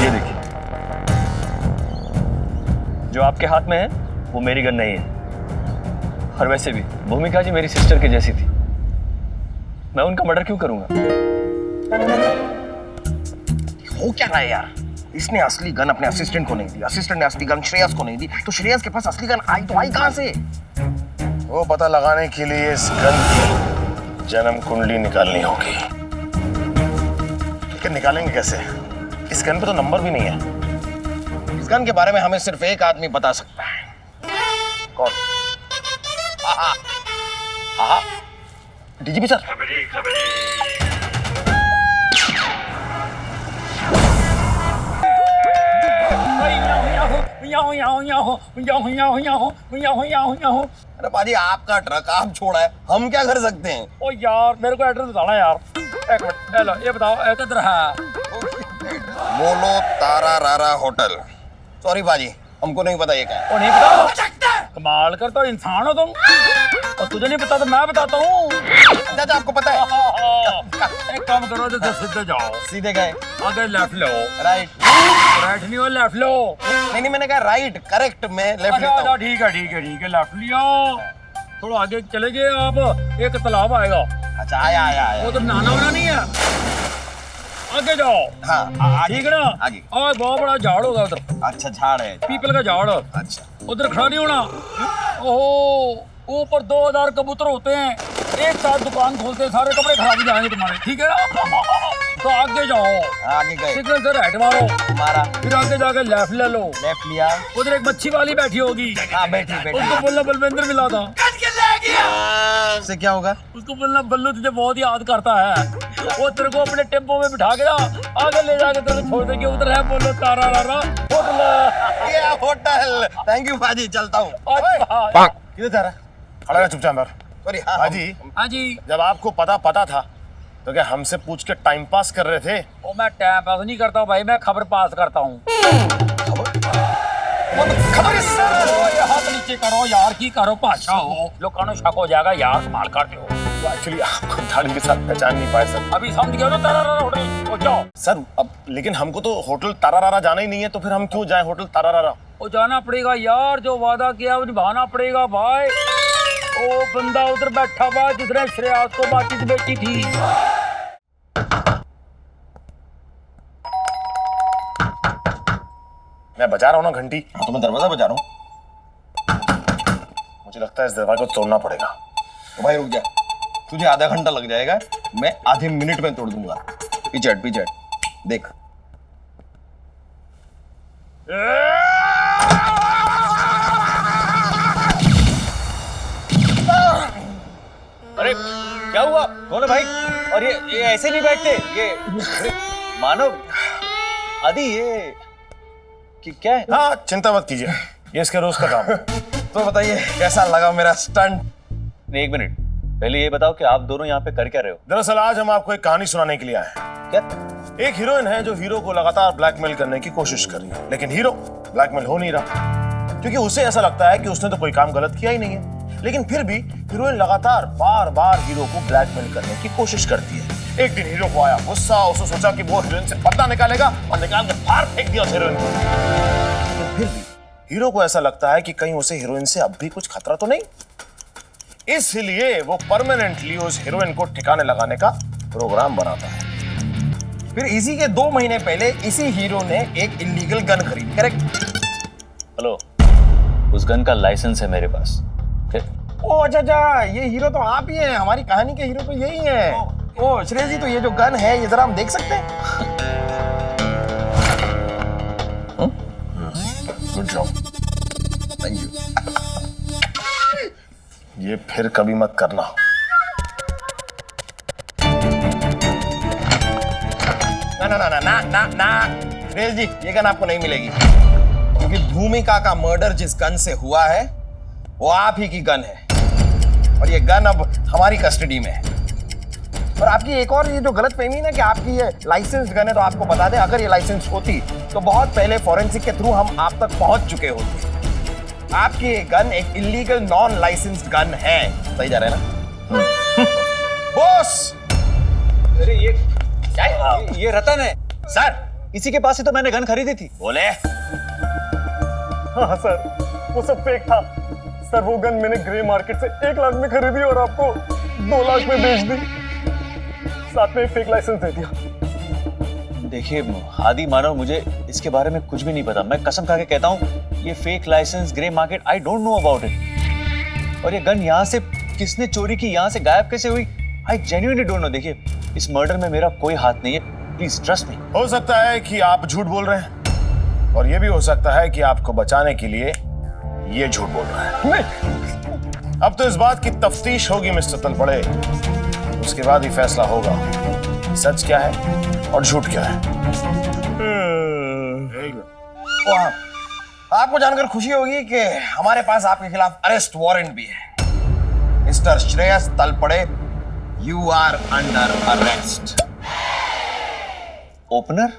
ये देखिए, जो आपके हाथ में है वो मेरी गन नहीं है। और वैसे भी भूमिका जी मेरी सिस्टर के जैसी थी, मैं उनका मर्डर क्यों करूंगा? हो क्या रहा है यार? इसने असली गन अपने असिस्टेंट को नहीं दी, असिस्टेंट ने असली गन श्रेयस को नहीं दी, तो श्रेयस के पास असली गन आई तो आई कहां से? वो पता लगाने के लिए इस गन की जन्म कुंडली निकालनी होगी। लेकिन निकालेंगे कैसे? इस गन पे तो नंबर भी नहीं है। इस गन के बारे में हमें सिर्फ एक आदमी बता सकता है। कौन? हाँ, डीजीपी सर। अरे पाजी, आपका ट्रक आप छोड़ा है, हम क्या कर सकते हैं? ओ यार, मेरे को एड्रेस बताना यार। एक मिनट, हेलो, ये बताओ किधर है? मोलो तारा रारा होटल। सॉरी बाजी, हमको नहीं पता ये क्या है। ओ नहीं पता? कमाल करता हो, इंसान हो तुम। और तुझे नहीं पता तो मैं बताता हूँ। चाचा आपको पता है? एक काम करो, तो सीधे जाओ। सीधे गए, आगे लेफ्ट लो। राइट नहीं हो, लेफ्ट लो। नहीं, मैंने कहा राइट, करेक्ट, मैं लेफ्ट लेता हूं। ठीक है, लेफ्ट लिया। थोड़ा आगे चले गए आप, एक तालाब आएगा। अच्छा, आया। वो तो नहाना नहीं है, आगे जाओ। हाँ, ठीक है ना? आगे। और बहुत बड़ा झाड़ होगा उधर। अच्छा, झाड़ है, पीपल का झाड़। अच्छा, उधर खड़ा नहीं होना। ओहो, ऊपर 2000 कबूतर होते हैं, एक साथ दुकान खोलते हैं, सारे कपड़े खराब हो जाएंगे तुम्हारे। ठीक है ना? तो आगे जाओ, आगे गए, सिग्नल से राइट मारो, मारा, फिर आगे जाके लेफ्ट ले लो। लेफ्ट लिया, उधर एक मच्छी वाली बैठी होगी। हाँ, बैठी। उसको बोलना बलविंदर मिला था। उससे क्या होगा? उसको बोलना बल्लू तुझे बहुत याद करता है। वो तेरे को अपने टेम्पो में बिठा के ना आगे ले जाके तेरे को छोड़ देंगे। उधर है बोलो तारा रारा होटल। होटल। थैंक यू बाजी, चलता हूँ। किधर जा रहा है? खड़ा रहा चुपचाप यार। बाजी, हाँ जी। जब आपको पता था तो क्या हमसे पूछ के टाइम पास कर रहे थे? ओ, मैं टाइम पास नहीं करता हूँ भाई, मैं खबर पास करता हूँ। खबर ये हाथ नीचे करो यार, की करो, पाछा हो, लोगों को शक हो जाएगा यार, संभाल करते हो। एक्चुअली आपको ढंग के साथ पहचान नहीं पाए सर। अभी समझ गए ना तारा रारा होटल? ओ जाओ सर। अब लेकिन हमको तो होटल तारा रारा जाना ही नहीं है, तो फिर हम क्यों जाए होटल तारा रारा? ओ जाना पड़ेगा यार, जो वादा किया वो निभाना पड़ेगा भाई। ओ बंदा उधर बैठा हुआ जिसने श्रेयास को बातचीत बेची थी। मैं बजा रहा हूँ ना घंटी। हाँ, तो मैं दरवाजा बजा रहा हूँ। मुझे लगता है इस दरवाजे को तोड़ना पड़ेगा। तो भाई रुक जा, तुझे आधा घंटा लग जाएगा, मैं आधे मिनट में तोड़ दूंगा। पीछे हट, देख। अरे क्या हुआ? कौन है भाई? और ये ऐसे नहीं बैठते, ये मानव आदि, ये क्या है? हाँ चिंता मत कीजिए, ये इसका रोज का काम है। तो बताइए कैसा लगा मेरा स्टंट? एक मिनट, पहले ये बताओ कि आप दोनों यहाँ पे कर क्या रहे हो? दरअसल आज हम आपको एक कहानी सुनाने के लिए आए हैं। क्या? एक हीरोइन है जो हीरो को लगातार ब्लैकमेल करने की कोशिश कर रही है, लेकिन हीरो ब्लैकमेल हो नहीं रहा क्योंकि उसे ऐसा लगता है कि उसने तो कोई काम गलत किया ही नहीं है। लेकिन फिर भी हीरोइन लगातार बार बार हीरो को ब्लैकमेल करने की कोशिश करती है। एक दिन हीरो को आया गुस्सा, उसने सोचा कि वो हीरोइन से बदला निकालेगा और निकाल के बाहर फेंक दिया हीरोइन को। लेकिन फिर भी हीरो को ऐसा लगता है कि कहीं उसे हीरोइन से अब भी कुछ खतरा तो नहीं, इसलिए वो परमानेंटली उस हीरोइन को ठिकाने लगाने का प्रोग्राम बनाता है। फिर इसी के 2 महीने पहले इसी हीरो ने एक इलीगल गन खरीदी, करेक्ट? हेलो, उस गन का लाइसेंस है मेरे पास। ओ अच्छा, ये हीरो तो आप ही हैं, हमारी कहानी के हीरो तो यही हैं। ओ श्रेय जी, तो ये जो गन है ये जरा हम देख सकते हैं? Good job, thank you. ये फिर कभी मत करना। ना ना ना ना ना ना ना श्रेय जी, ये गन आपको नहीं मिलेगी क्योंकि भूमिका का मर्डर जिस गन से हुआ है वो आप ही की गन है और ये गन अब हमारी कस्टडी में है। और आपकी एक और ये जो गलतफहमी है ना कि आपकी ये लाइसेंस्ड गन है, तो आपको बता दें अगर ये लाइसेंस होती तो बहुत पहले फॉरेंसिक के थ्रू हम आप तक पहुंच चुके होते। आपकी ये गन एक इलीगल नॉन लाइसेंस्ड गन है, सही जा रहा है ना? बॉस, अरे ये क्या है? ये रतन है सर, इसी के पास से तो मैंने गन खरीदी थी। बोले। हाँ सर, वो सब फेक था सर। वो गन मैंने ग्रे मार्केट से 1 लाख में खरीदी और आपको 2 लाख में बेच दी, साथ में फेक लाइसेंस दे दिया। देखिए आदि मानव, मुझे इसके बारे में कुछ भी नहीं पता। मैं कसम खा के कहता हूँ, ये fake licence, grey market, I don't know about it. और ये गन यहाँ से किसने चोरी की, यहाँ से गायब कैसे हुई, आई जेन्युइनली डोंट नो। देखिए इस मर्डर में मेरा कोई हाथ नहीं है, प्लीज ट्रस्ट मी। हो सकता है कि आप झूठ बोल रहे हैं और ये भी हो सकता है कि आपको बचाने के लिए ये झूठ बोल रहा है। नहीं, अब तो इस बात की तफ्तीश होगी मिस्टर तलपड़े, उसके बाद ही फैसला होगा सच क्या है और झूठ क्या है। आपको जानकर खुशी होगी कि हमारे पास आपके खिलाफ अरेस्ट वारंट भी है। Mister Shreyas Talpade, you are under arrest. Opener?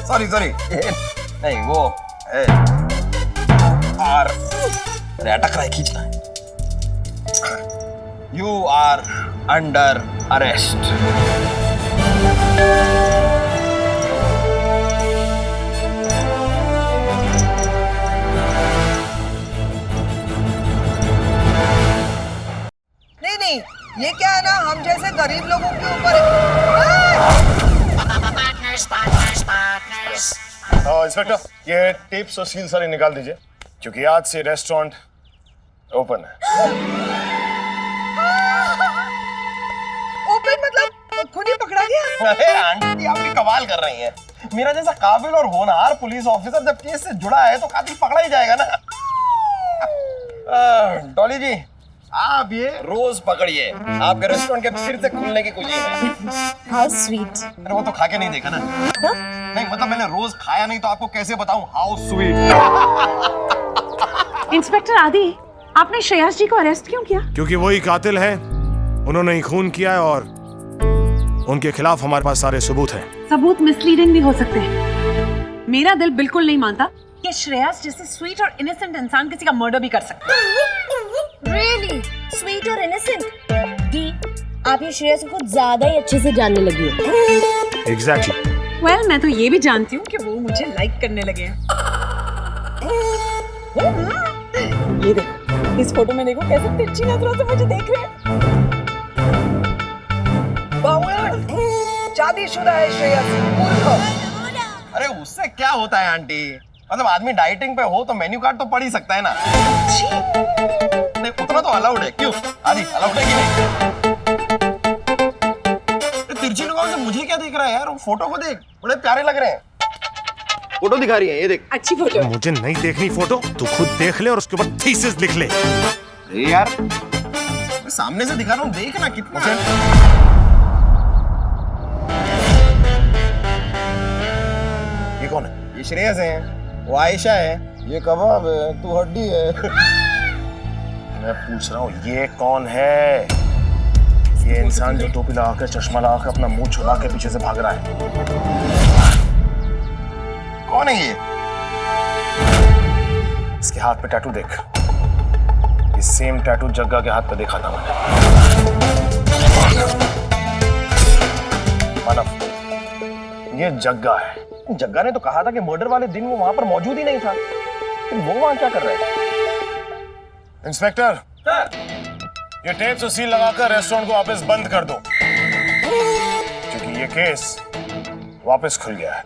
Sorry नहीं, वो आर अटक रहा है, खींचना है। You are under arrest. नहीं, ये क्या है ना, हम जैसे गरीब लोगों के ऊपर इंस्पेक्टर, ये टेप्स और सील सारे निकाल दीजिए क्योंकि आज से रेस्टोरेंट ओपन है। ओपन मतलब खुद ही पकड़ा गया? अरे आंटी, आप भी कमाल कर रही हैं। मेरा जैसा काबिल और होनहार पुलिस ऑफिसर जब केस से जुड़ा है तो कातिल पकड़ा ही जाएगा ना। डॉली जी, आप ये रोज पकड़िए, आपके रेस्टोरेंट के फिर से खुलने की खुशी है। How sweet. अरे वो तो खा के नहीं देखा ना। नहीं मतलब मैंने रोज खाया नहीं तो आपको कैसे बताऊं हाउ स्वीट। इंस्पेक्टर आदि, आपने श्रेयस जी को अरेस्ट क्यों किया? क्योंकि वही कातिल है, उन्होंने ही खून किया है और उनके खिलाफ हमारे पास सारे सबूत हैं। सबूत मिसलीडिंग भी हो सकते हैं। मेरा दिल बिल्कुल नहीं मानता कि श्रेयस जैसे स्वीट और इनोसेंट इंसान किसी का मर्डर भी कर सकता है। Really? Sweet और innocent? दी, आप ये श्रेयस को ज्यादा ही अच्छे से जानने लगी हो। Exactly. Well, मैं तो ये भी जानती हूँ कि वो मुझे लाइक करने लगे हैं। ये देखो, इस फोटो में देखो कैसे तिरछी नजरों से मुझे देख रहे हैं। शादीशुदा है श्रेयस। अरे उससे क्या होता है आंटी, मतलब आदमी डाइटिंग पे हो तो मेन्यू कार्ड तो पढ़ ही सकता है ना। नहीं उतना तो अलाउड है, क्यों आदि अलाउड है कि नहीं? तिरछी लगाओ से मुझे क्या देख रहा है यार, वो फोटो को देख, बड़े प्यारे लग रहे हैं। फोटो दिखा रही है, ये देख। अच्छी फोटो। मुझे नहीं देखनी फोटो, तू खुद देख ले और उसके ऊपर थीसिस लिख ले। अरे यार मैं सामने से दिखा रहा हूँ, देख ना कितना। ये श्रेयस है, वो आयशा है, ये कबाब है, तू हड्डी है। मैं पूछ रहा हूँ ये कौन है? ये इंसान जो टोपी लगाकर चश्मा लगाकर अपना मुंह छुपा के पीछे से भाग रहा है, कौन है ये? इसके हाथ पे टैटू देख। ये सेम टैटू जग्गा के हाथ पे देखा था मैंने। मानव, ये जग्गा है। जग्गा ने तो कहा था कि मर्डर वाले दिन वो वहां पर मौजूद ही नहीं था, फिर वो वहां क्या कर रहा है? इंस्पेक्टर, ये टेप से सील लगाकर रेस्टोरेंट को वापस बंद कर दो, क्योंकि ये केस वापस खुल गया है।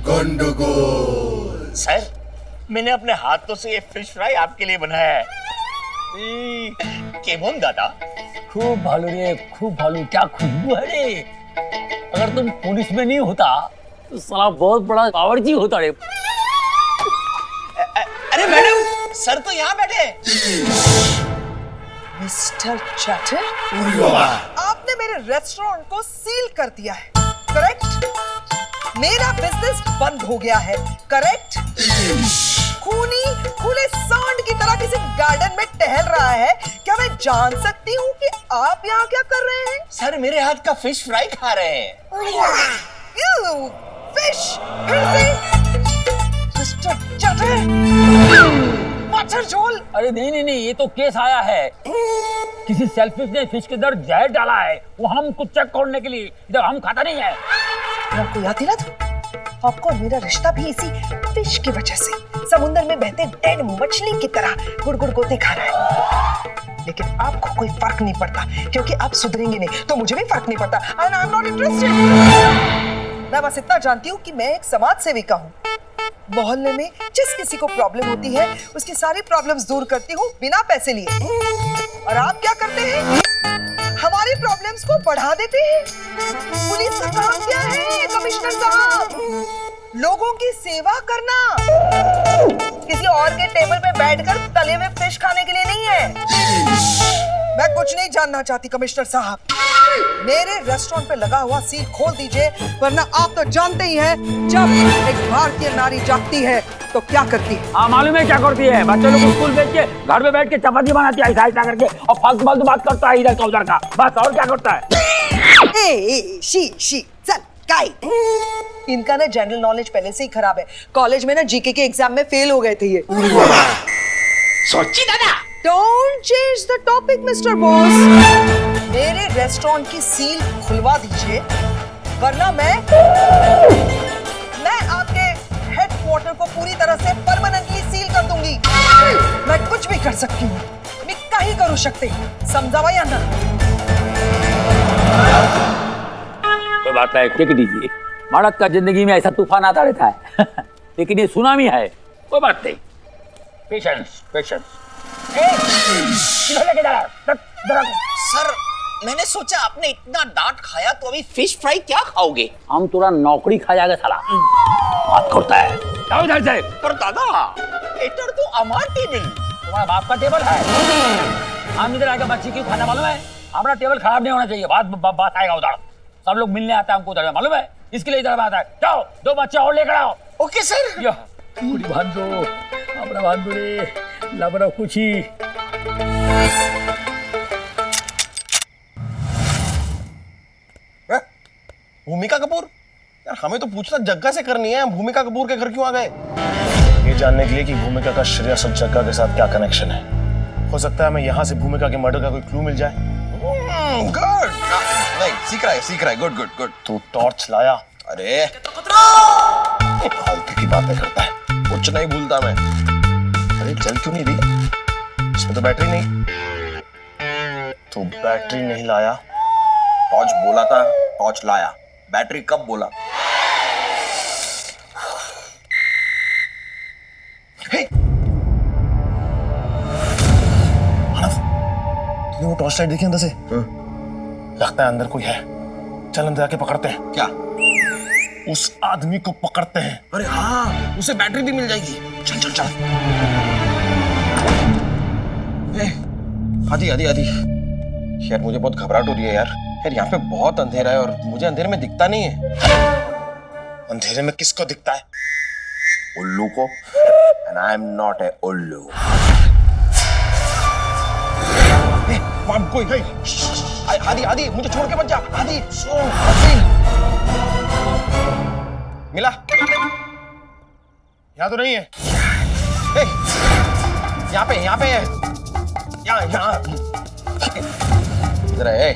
गंडगोल। सर, मैंने अपने हाथों से ये फिश फ्राई आपके लिए बनाया है। केमन दादा? खूब भालू रे, खूब भालू, क्या खुशबू है रे। अगर तुम पुलिस में नहीं होता तो साला बहुत बड़ा बावर्ची होता रे। अरे मैडम, सर तो यहाँ बैठे। मिस्टर चैटर, आपने मेरे रेस्टोरेंट को सील कर दिया है, करेक्ट? मेरा बिजनेस बंद हो गया है, करेक्ट? खूनी खुले सांड की तरह किसी गार्डन में टहल रहा है। क्या मैं जान सकती हूँ कि आप यहाँ क्या कर रहे हैं? सर, मेरे हाथ का फिश फ्राई खा रहे हैं। फिश? फिर से? मिस्टर चैटर, मच्छर झोल। अरे नहीं, ये तो केस आया है। किसी सेल्फिश ने फिश के अंदर जहर डाला है, वो हमको चेक करने के लिए। इधर हम खाता नहीं है। आपको याद दिला था, आपको और मेरा रिश्ता भी इसी फिश की वजह से समुद्र में बहते डेड मछली की तरह गुड़ गोते खा रहा है। लेकिन आपको कोई फर्क नहीं पड़ता, क्योंकि आप सुधरेंगे नहीं, तो मुझे भी फर्क नहीं पड़ता। And I am not interested. मैं बस इतना जानती हूँ कि मैं एक समाज सेविका हूँ। मोहल्ले में जिस किसी को प्रॉब्लम होती है, उसकी सारी प्रॉब्लम्स दूर करती हूँ बिना पैसे लिए। और आप क्या करते हैं? हमारी प्रॉब्लम्स को बढ़ा देते हैं। पुलिस का काम क्या है कमिश्नर साहब? लोगों की सेवा करना, किसी और के टेबल पे बैठकर तले में फिश खाने के लिए नहीं है। मैं कुछ नहीं जानना चाहती कमिश्नर साहब। मेरे रेस्टोरेंट पे लगा हुआ सील खोल दीजिए, वरना आप तो जानते ही हैं जब एक भारतीय नारी जागती है तो क्या करती है। हाँ, मालूम है क्या करती है। बच्चे लोग स्कूल भेज के घर में बैठ के चपाती बनाती है ऐसा करके, और फालतू बात करता है इधर का उधर का, बस। और क्या करता है? शी चल काई। इनका ना जनरल नॉलेज पहले से ही खराब है। कॉलेज में ना जीके के एग्जाम में फेल हो गए थे ये। सोची दादा। Don't change the topic, Mr. Boss. मेरे रेस्टोरेंट की सील खुलवा दीजिए, वरना मैं आपके हेडक्वार्टर को पूरी तरह से परमानेंटली सील कर दूंगी। मैं कुछ भी कर सकती हूँ, मैं काही करू शकते, समझावा या ना? कोई बात नहीं, टिक दीजिए। भारत का जिंदगी में ऐसा तूफान आता रहता है, लेकिन ये सुनामी है। कोई बात नहीं, पेशेंस। सर, मैंने सोचा आपने इतना डांट खाया तो अभी फिश फ्राई क्या खाओगे? हम तुरा नौकरी खा जाएगा साला। बात करता है। जाओ इधर से। पर दादा, इधर तो हमारा टेबल। तुम्हारा बाप का टेबल है। हम इधर आके बच्ची क्यों खाना, मालूम है? हमारा टेबल खराब नहीं होना चाहिए। बात आएगा उधर। सब लोग मिलने आते हैं हमको उधर, मालूम है? इसके लिए इधर बात है। जाओ, 2 बच्चे और लेकर आओ। Okay sir. बांधो अपना, बांधो रे लबड़ा खुशी। भूमिका कपूर? यार हमें तो पूछना जग्गा से करनी है, भूमिका कपूर के घर क्यों आ गए? ये जानने के लिए कि भूमिका का श्रेयस और जग्गा के साथ क्या कनेक्शन है। हो सकता है हमें यहाँ से भूमिका के मर्डर का कोई क्लू मिल जाए। गुड। नहीं, सीख रहा है। गुड। तू टॉर्च लाया? अरे फालतू की बातें करता है, कुछ नहीं भूलता मैं। अरे चल क्यों नहीं रही? इसमें तो बैटरी नहीं। तू बैटरी नहीं लाया? टॉर्च बोला था, टॉर्च लाया। बैटरी कब बोला? तूने वो टॉर्च लाइट देखी अंदर से? लगता है अंदर कोई है। चल अंदर जाके पकड़ते हैं। क्या? उस आदमी को पकड़ते हैं। अरे हाँ, उसे बैटरी भी मिल जाएगी। चल। आदि आदि आदि, यार मुझे बहुत घबराहट हो रही है यार। यार यहाँ पे बहुत अंधेरा है और मुझे अंधेरे में दिखता नहीं है। अंधेरे में किसको दिखता है? उल्लू को। And I am not a उल्लू। वहाँ कोई है। आदि आदि, मुझे छोड़ के मत जा। आदि सो मिला? यहाँ तो नहीं है। यहाँ पे है। यहाँ इधर है।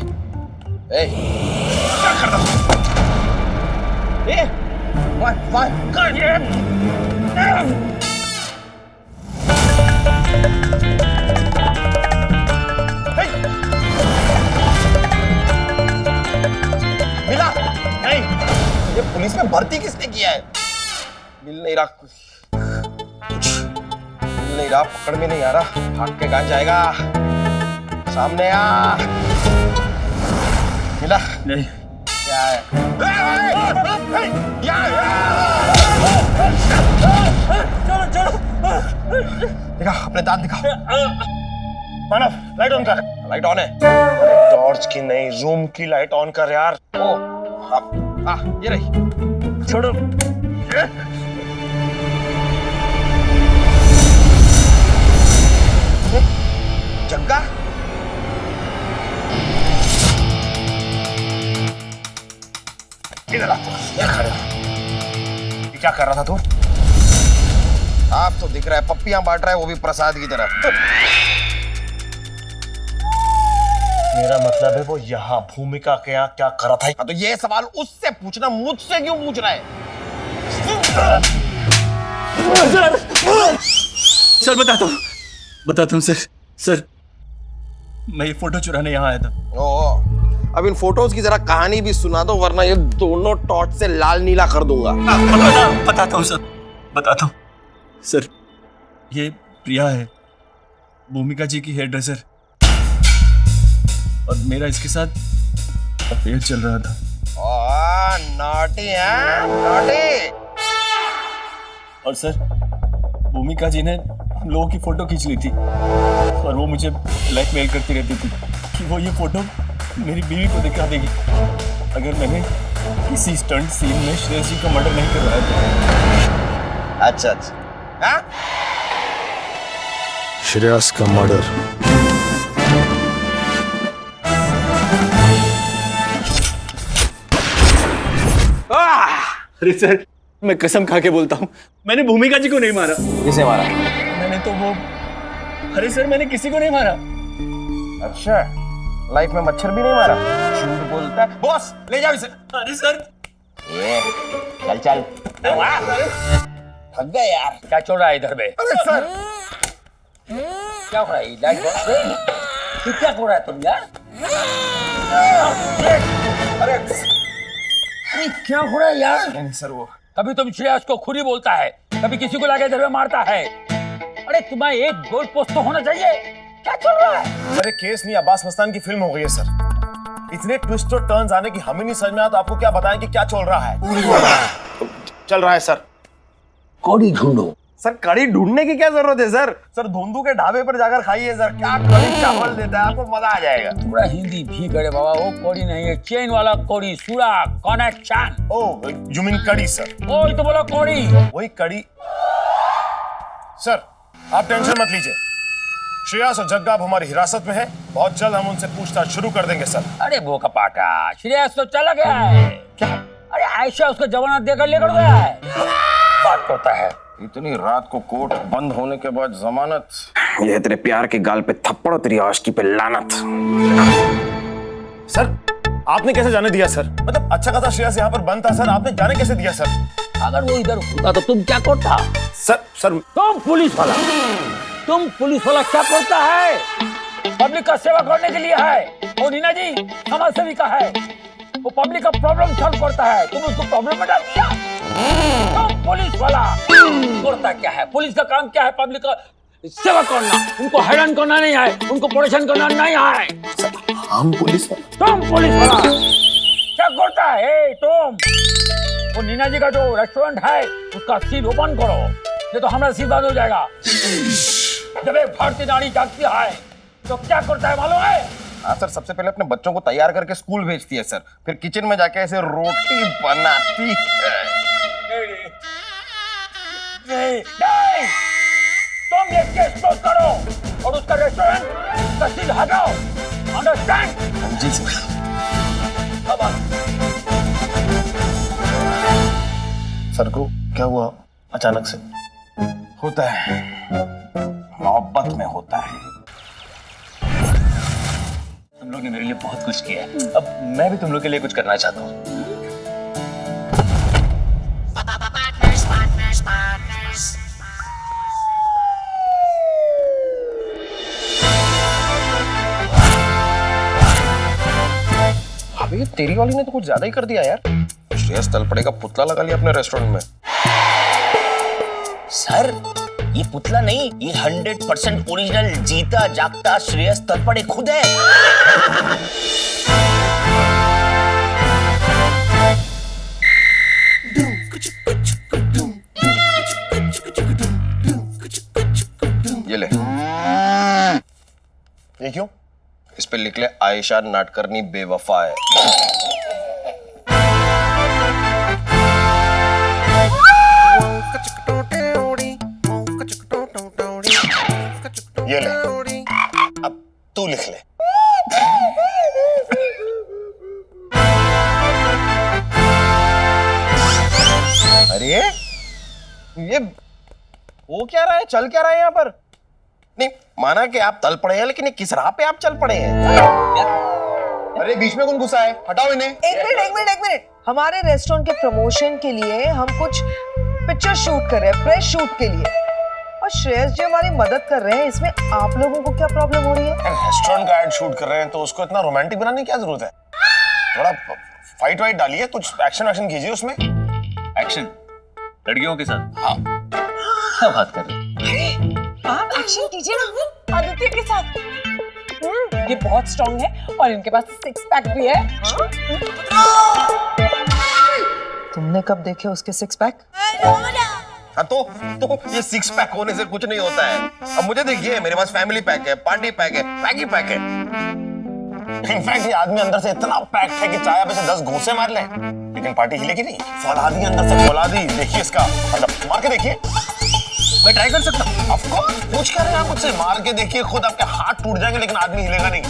क्या कर रहा हूँ? मिला? नहीं। ये पुलिस में भर्ती किसने किया है? मिल नहीं रहा कुछ, मिल नहीं रहा, पकड़ में नहीं आ रहा। भाग के कहाँ जाएगा? सामने आ। मिला? नहीं। क्या है? चलो। दिखा अपने दांत दिखा। मानव, लाइट ऑन कर। लाइट ऑन है। टॉर्च की नहीं, रूम की लाइट ऑन कर यार। ओ, ये रही। छोड़ो। जग्गा? इधर आ। क्या कर रहा था तू? आप तो दिख रहा है पप्पियां बांट रहा है, वो भी प्रसाद की तरह। मेरा मतलब है वो यहाँ भूमिका क्या कर रहा था? तो ये सवाल उससे पूछना, मुझसे क्यों पूछ रहा है? सर बताता हूँ सर, मैं ये फोटो चुराने यहाँ आया था। अब इन फोटोज की जरा कहानी भी सुना दो, वरना ये दोनों टॉर्च से लाल नीला कर दूंगा। बताता हूँ सर, ये प्रिया है, भूमिका जी की हेयर ड्रेसर, और मेरा इसके साथ अफेयर चल रहा था। नॉटी है, नॉटी। और सर, भूमिका जी ने हम लोगों की फोटो खींच ली थी और वो मुझे ब्लैकमेल करती रहती थी कि वो ये फोटो मेरी बीवी को दिखा देगी अगर मैंने किसी स्टंट सीन में श्रेयस जी का मर्डर नहीं करवाया था। अच्छा। हाँ? श्रेयस का मर्डर? अरे सर, मैं कसम खा के बोलता हूँ, मैंने भूमिका जी को नहीं मारा। किसे मारा? मैंने तो वो, अरे सर, मैंने किसी को नहीं मारा। अच्छा, लाइफ में मच्छर भी नहीं मारा? झूठ बोलता है। बॉस, ले जाओ इसे। अरे सर, ये चल थक गए यार। क्या चल रहा है इधर में? अरे सर, क्या हो रहा है? क्या हो रहा है तुम यार? अरे क्या हो रहा है यार? नहीं सर, वो कभी तुम श्रेयस को खुरी बोलता है, कभी किसी को लाके इधर में मारता है। अरे तुम्हें एक गोल पोस्ट तो होना चाहिए। क्या चल रहा है? सर, केस नहीं, अब्बास मस्तान की फिल्म हो गई है सर। इतने ट्विस्ट और टर्न्स आने की हमें नहीं समझ में आता, तो आपको क्या बताएं कि क्या चल रहा है? चल रहा है सर। कड़ी ढूंढो। सर, कड़ी ढूंढने की क्या जरूरत है सर? सर, धुंधू के ढाबे पर जाकर खाइए सर, क्या कड़ी चावल देता है, आपको मजा आ जाएगा। थोड़ा हिंदी भी करे बाबा, वो कड़ी नहीं है, चेन वाला कड़ी, सूरा कनेक्शन। ओह, यू मीन कड़ी सर? वही तो बोला कड़ी। वही कड़ी। सर, आप टेंशन मत लीजिए, श्रेयस और जग्गा अब हमारी हिरासत में है। बहुत जल्द हम उनसे पूछताछ शुरू कर देंगे सर। अरे वो कपाटा, श्रेयस तो चला गया है। क्या? अरे आयशा उसको जमानत देकर लेकर गया है। बात करता है। इतनी रात को कोर्ट बंद होने के बाद जमानत? ये तेरे प्यार के गाल पे थप्पड़ और तेरी आशिकी पे लानत। सर, आपने कैसे जाने दिया सर? मतलब अच्छा खासा श्रेयस यहाँ पर बंद था सर, आपने जाने कैसे दिया सर? अगर वो इधर होता तो तुम क्या करता? सर तुम पुलिस वाला क्या करता है? पब्लिक का सेवा करने के लिए है। और नीना जी समाज सेविका है, वो पब्लिक का प्रॉब्लम सॉल्व करता है, तुम उसको प्रॉब्लम में डाल दिया। तुम पुलिस वाला करता क्या है? पुलिस का काम क्या है? पब्लिक का सेवा करना। उनको हैरान करना नहीं है, उनको परेशान करना नहीं है। हम पुलिस वाला? तुम पुलिस वाला क्या करता है? तुम वो नीना जी का जो रेस्टोरेंट है उसका सील ओपन करो, नहीं तो हमारा सील बंद हो जाएगा। जब एक भारतीय नारी जागती है तो क्या करता है मालूम है? हाँ सर, सबसे पहले अपने बच्चों को तैयार करके स्कूल भेजती है सर, फिर किचन में जाके ऐसे रोटी बनाती है। नहीं, तुम ये केस क्लोज करो और उसका रेस्टोरेंट का सील हटाओ। अंडरस्टैंड? जी सर। सर को क्या हुआ अचानक से? होता है, मोहब्बत में होता है। तुम लोग ने मेरे लिए बहुत कुछ किया है, अब मैं भी तुम लोग के लिए कुछ करना चाहता हूँ। अबे ये तेरी वाली ने तो कुछ ज्यादा ही कर दिया यार। श्रेयस तलपड़े का पुतला लगा लिया अपने रेस्टोरेंट में। सर, ये पुतला नहीं, ये 100% ओरिजिनल जीता जागता श्रेयस तलपड़े खुद है। ये ले। ये क्यों? इस पे लिख ले आयशा नाटकरनी बेवफा है। ये ले, अब तू लिख ले। अरे ये वो क्या रहा है, चल क्या रहा है यहाँ पर? नहीं माना कि आप तल पड़े हैं, लेकिन ये किस राह पे आप चल पड़े हैं? अरे बीच में कौन घुसा है? हटाओ इन्हें। एक मिनट। हमारे रेस्टोरेंट के प्रमोशन के लिए हम कुछ पिक्चर शूट कर रहे हैं, प्रेस शूट के लिए, और श्रेयस जी हमारी मदद कर रहे हैं। इसमें आप लोगों को क्या प्रॉब्लम हो रही है? रेस्टोरेंट का एड शूट कर रहे हैं तो उसको इतना रोमांटिक बनाने की क्या जरूरत है? थोड़ा फाइट वाइट डालिए, कुछ एक्शन वैक्शन कीजिए उसमें। एक्शन लड़कियों के साथ? हाँ। क्या बात कर रहे हैं? आप एक्शन कीजिए ना आदित्य के साथ। ये बहुत स्ट्रांग है और इनके पास 6 पैक भी है। तुमने कब देखे उसके 6 पैक? हाँ तो ये 6 पैक होने से कुछ नहीं होता है। अब मुझे देखिए, मेरे पास फैमिली पैक है, पार्टी पैक है, पैक ही पैक है। इनफैक्ट ये आदमी अंदर से इतना पैक है कि चाहे आप इसे 10 घूंसे मार लें, लेकिन पार्टी हिलेगी नहीं। फौलादी अंदर से फौलादी। देखिए इसका मतलब, मार के देखिए। मैं ट्राई कर सकता हूँ? ऑफ कोर्स, पूछ क्या रहे हैं आप मुझसे? मार के देखिए, खुद आपके हाथ टूट जाएंगे लेकिन आदमी हिलेगा नहीं।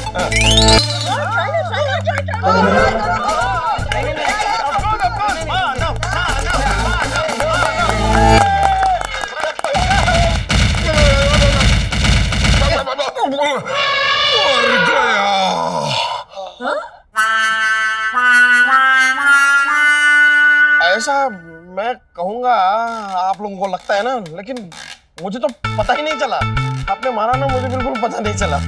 ऐसा मैं कहूंगा, आप लोगों को लगता है ना, लेकिन मुझे तो पता ही नहीं चला। आपने मारा ना, मुझे बिल्कुल पता नहीं चला।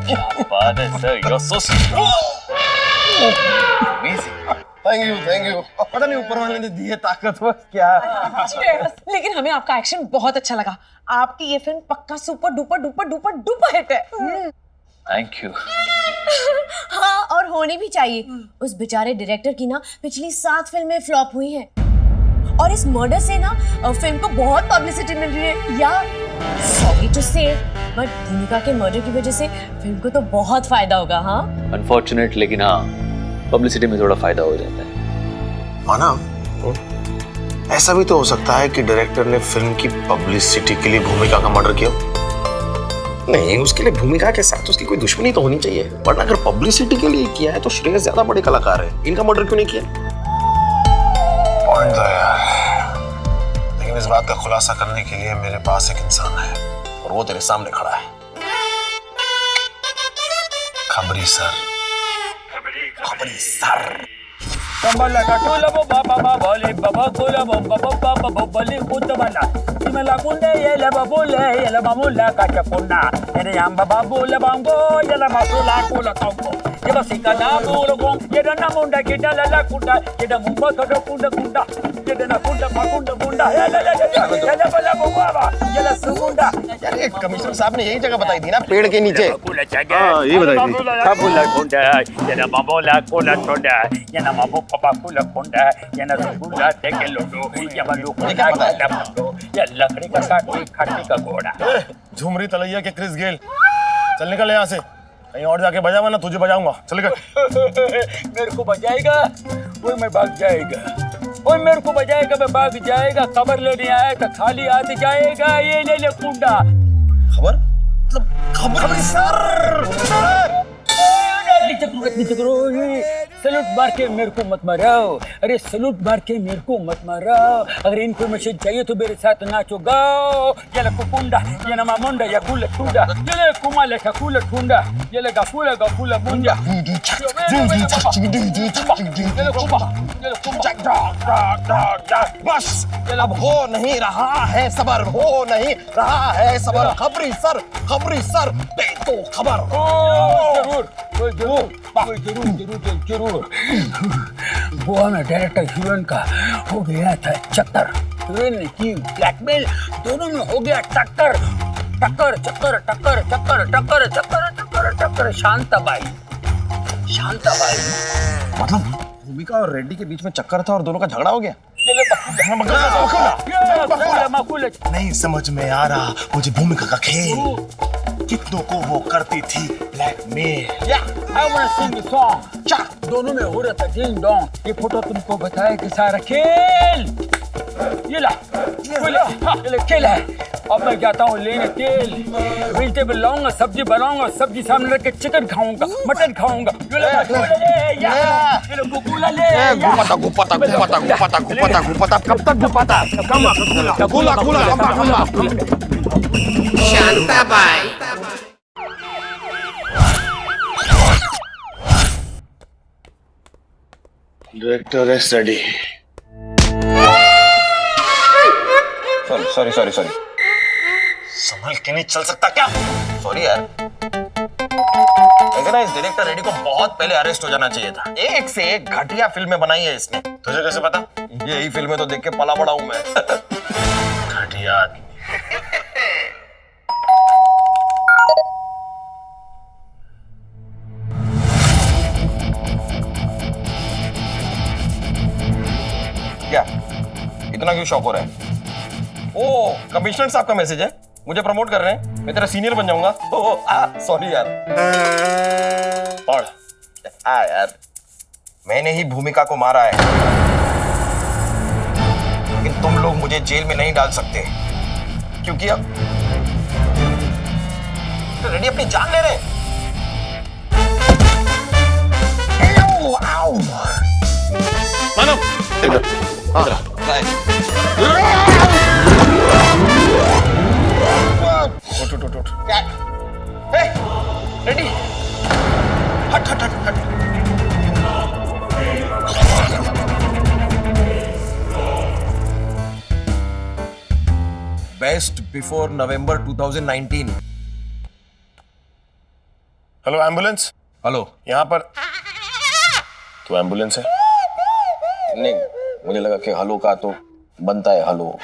क्या बात है sir, you're so amazing. Thank you. पता नहीं ऊपर वाले ने दी है ताकत वो क्या। लेकिन हमें आपका एक्शन बहुत अच्छा लगा। आपकी ये फिल्म पक्का सुपर डुपर हिट है। Thank you. हाँ, और होनी भी चाहिए। उस बेचारे डायरेक्टर की ना पिछली 7 फिल्में फ्लॉप हुई हैं, और इस मर्डर से ना फिल्म को बहुत पब्लिसिटी मिल रही है। या सॉरी टू से, बट भूमिका के मर्डर की वजह से फिल्म को तो बहुत फायदा होगा। हाँ अनफॉर्चुनेट, लेकिन हाँ पब्लिसिटी में थोड़ा फायदा हो जाता है। माना, ऐसा भी तो हो सकता है कि डायरेक्टर ने फिल्म की पब्लिसिटी के लिए भूमिका का मर्डर किया। नहीं, उसके लिए भूमिका के साथ उसकी कोई दुश्मनी तो होनी चाहिए, वरना अगर पब्लिसिटी के लिए किया है तो श्रेयस ज्यादा बड़े कलाकार है, इनका मर्डर क्यों नहीं किया? पॉइंट है यार, लेकिन इस बात का खुलासा करने के लिए मेरे पास एक इंसान है, और वो तेरे सामने खड़ा है। खबरी sir. Kambala katula bo baba boli baba kula bo baba boli kutabala imela kunde yele babule yele mamula kachapuna ene yamba babule bango yele masula kula kongo Jeba sikana mulogong, jeda na munda, jeda la la kunda, jeda mumba todo kunda kunda, jeda na kunda makunda kunda, jeda bala baba, jeda sumunda. यार ये commissioner साहब ने यही जगह बताई थी ना, पेड़ के नीचे। हाँ, ये बताई थी। Kabula kunda, jeda mabola kula kunda, jeda mabu papa kula kunda, jeda sumunda teke lodo, jeba lukunda kula mundo, jeda लकड़ी का काटी खाटी का घोड़ा। झुमरी तलैया के क्रिस गेल, चल निकल यहाँ से, कहीं और जाके बजा, वरना तुझे बजाऊंगा। चल निकल। मेरे को बजाएगा, वो मैं भाग जाएगा। वो मेरे को बजाएगा, मैं भाग जाएगा। खबर लेने आया तो खाली हाथ जाएगा। ये ले ले कुंडा। खबर? मतलब खबर सर। नीचे करो, सैल्यूट मार के मेरे को मत मारो। अरे सैल्यूट मार के मेरे को मत मारो। अगर इन्फॉर्मेशन चाहिए तो मेरे साथ नाचो गाओ। ये ले कुंडा, ये ना मामुंडा, ये कुल टूंडा, ये ले कुमाले का कुल टूंडा, ये ले गाफुला मुंडा। बस अब हो नहीं रहा है सबर, हो नहीं रहा है सबर। खबरी सर दे दो खबर। जरूर। वो हमें डायरेक्टर हीरोइन का हो गया था चक्कर। हीरोइन ने की ब्लैकमेल, दोनों में हो गया टक्कर। शांताबाई। मतलब भूमिका और रेड्डी के बीच में चक्कर था और दोनों का झगड़ा हो गया। नहीं समझ में आ रहा मुझे भूमिका का खेल, कितनों को वो करती थी ब्लैकमेल। दोनों में हो रहा था डिंग डोंग। ये फोटो तुमको बताया कि सारा खेल ये खेल है। अब मैं जाता हूँ लेने तेल, वेजिटेबल लाऊंगा, सब्जी बनाऊंगा, सब्जी सामने रख के चिकन खाऊंगा, मटन खाऊंगा। गुपाता कब तक गुपाता? खुला Shantabai. Director is ready. Sorry संभल के नहीं चल सकता क्या? सॉरी यार, लेकिन इस डायरेक्टर रेडी को बहुत पहले अरेस्ट हो जाना चाहिए था। एक से एक घटिया फिल्में बनाई है इसने। तुझे कैसे पता? यही फिल्में तो देख के पला बड़ा हूं मैं। घटिया आदमी। क्या इतना क्यों शौक हो रहा है? ओ कमिश्नर साहब का मैसेज है, मुझे प्रमोट कर रहे हैं, मैं तेरा सीनियर बन जाऊंगा। सॉरी यार। पढ़। यार मैंने ही भूमिका को मारा है, लेकिन तुम लोग मुझे जेल में नहीं डाल सकते, क्योंकि अब तो रेडी अपनी जान ले रहे हैं। मानो इधर। उठ। रेडी? हट। बेस्ट बिफोर नवंबर 2019। Hello ambulance. हेलो, यहाँ पर तो एम्बुलेंस है। नहीं मुझे लगा कि हलो का तो बनता है हलो।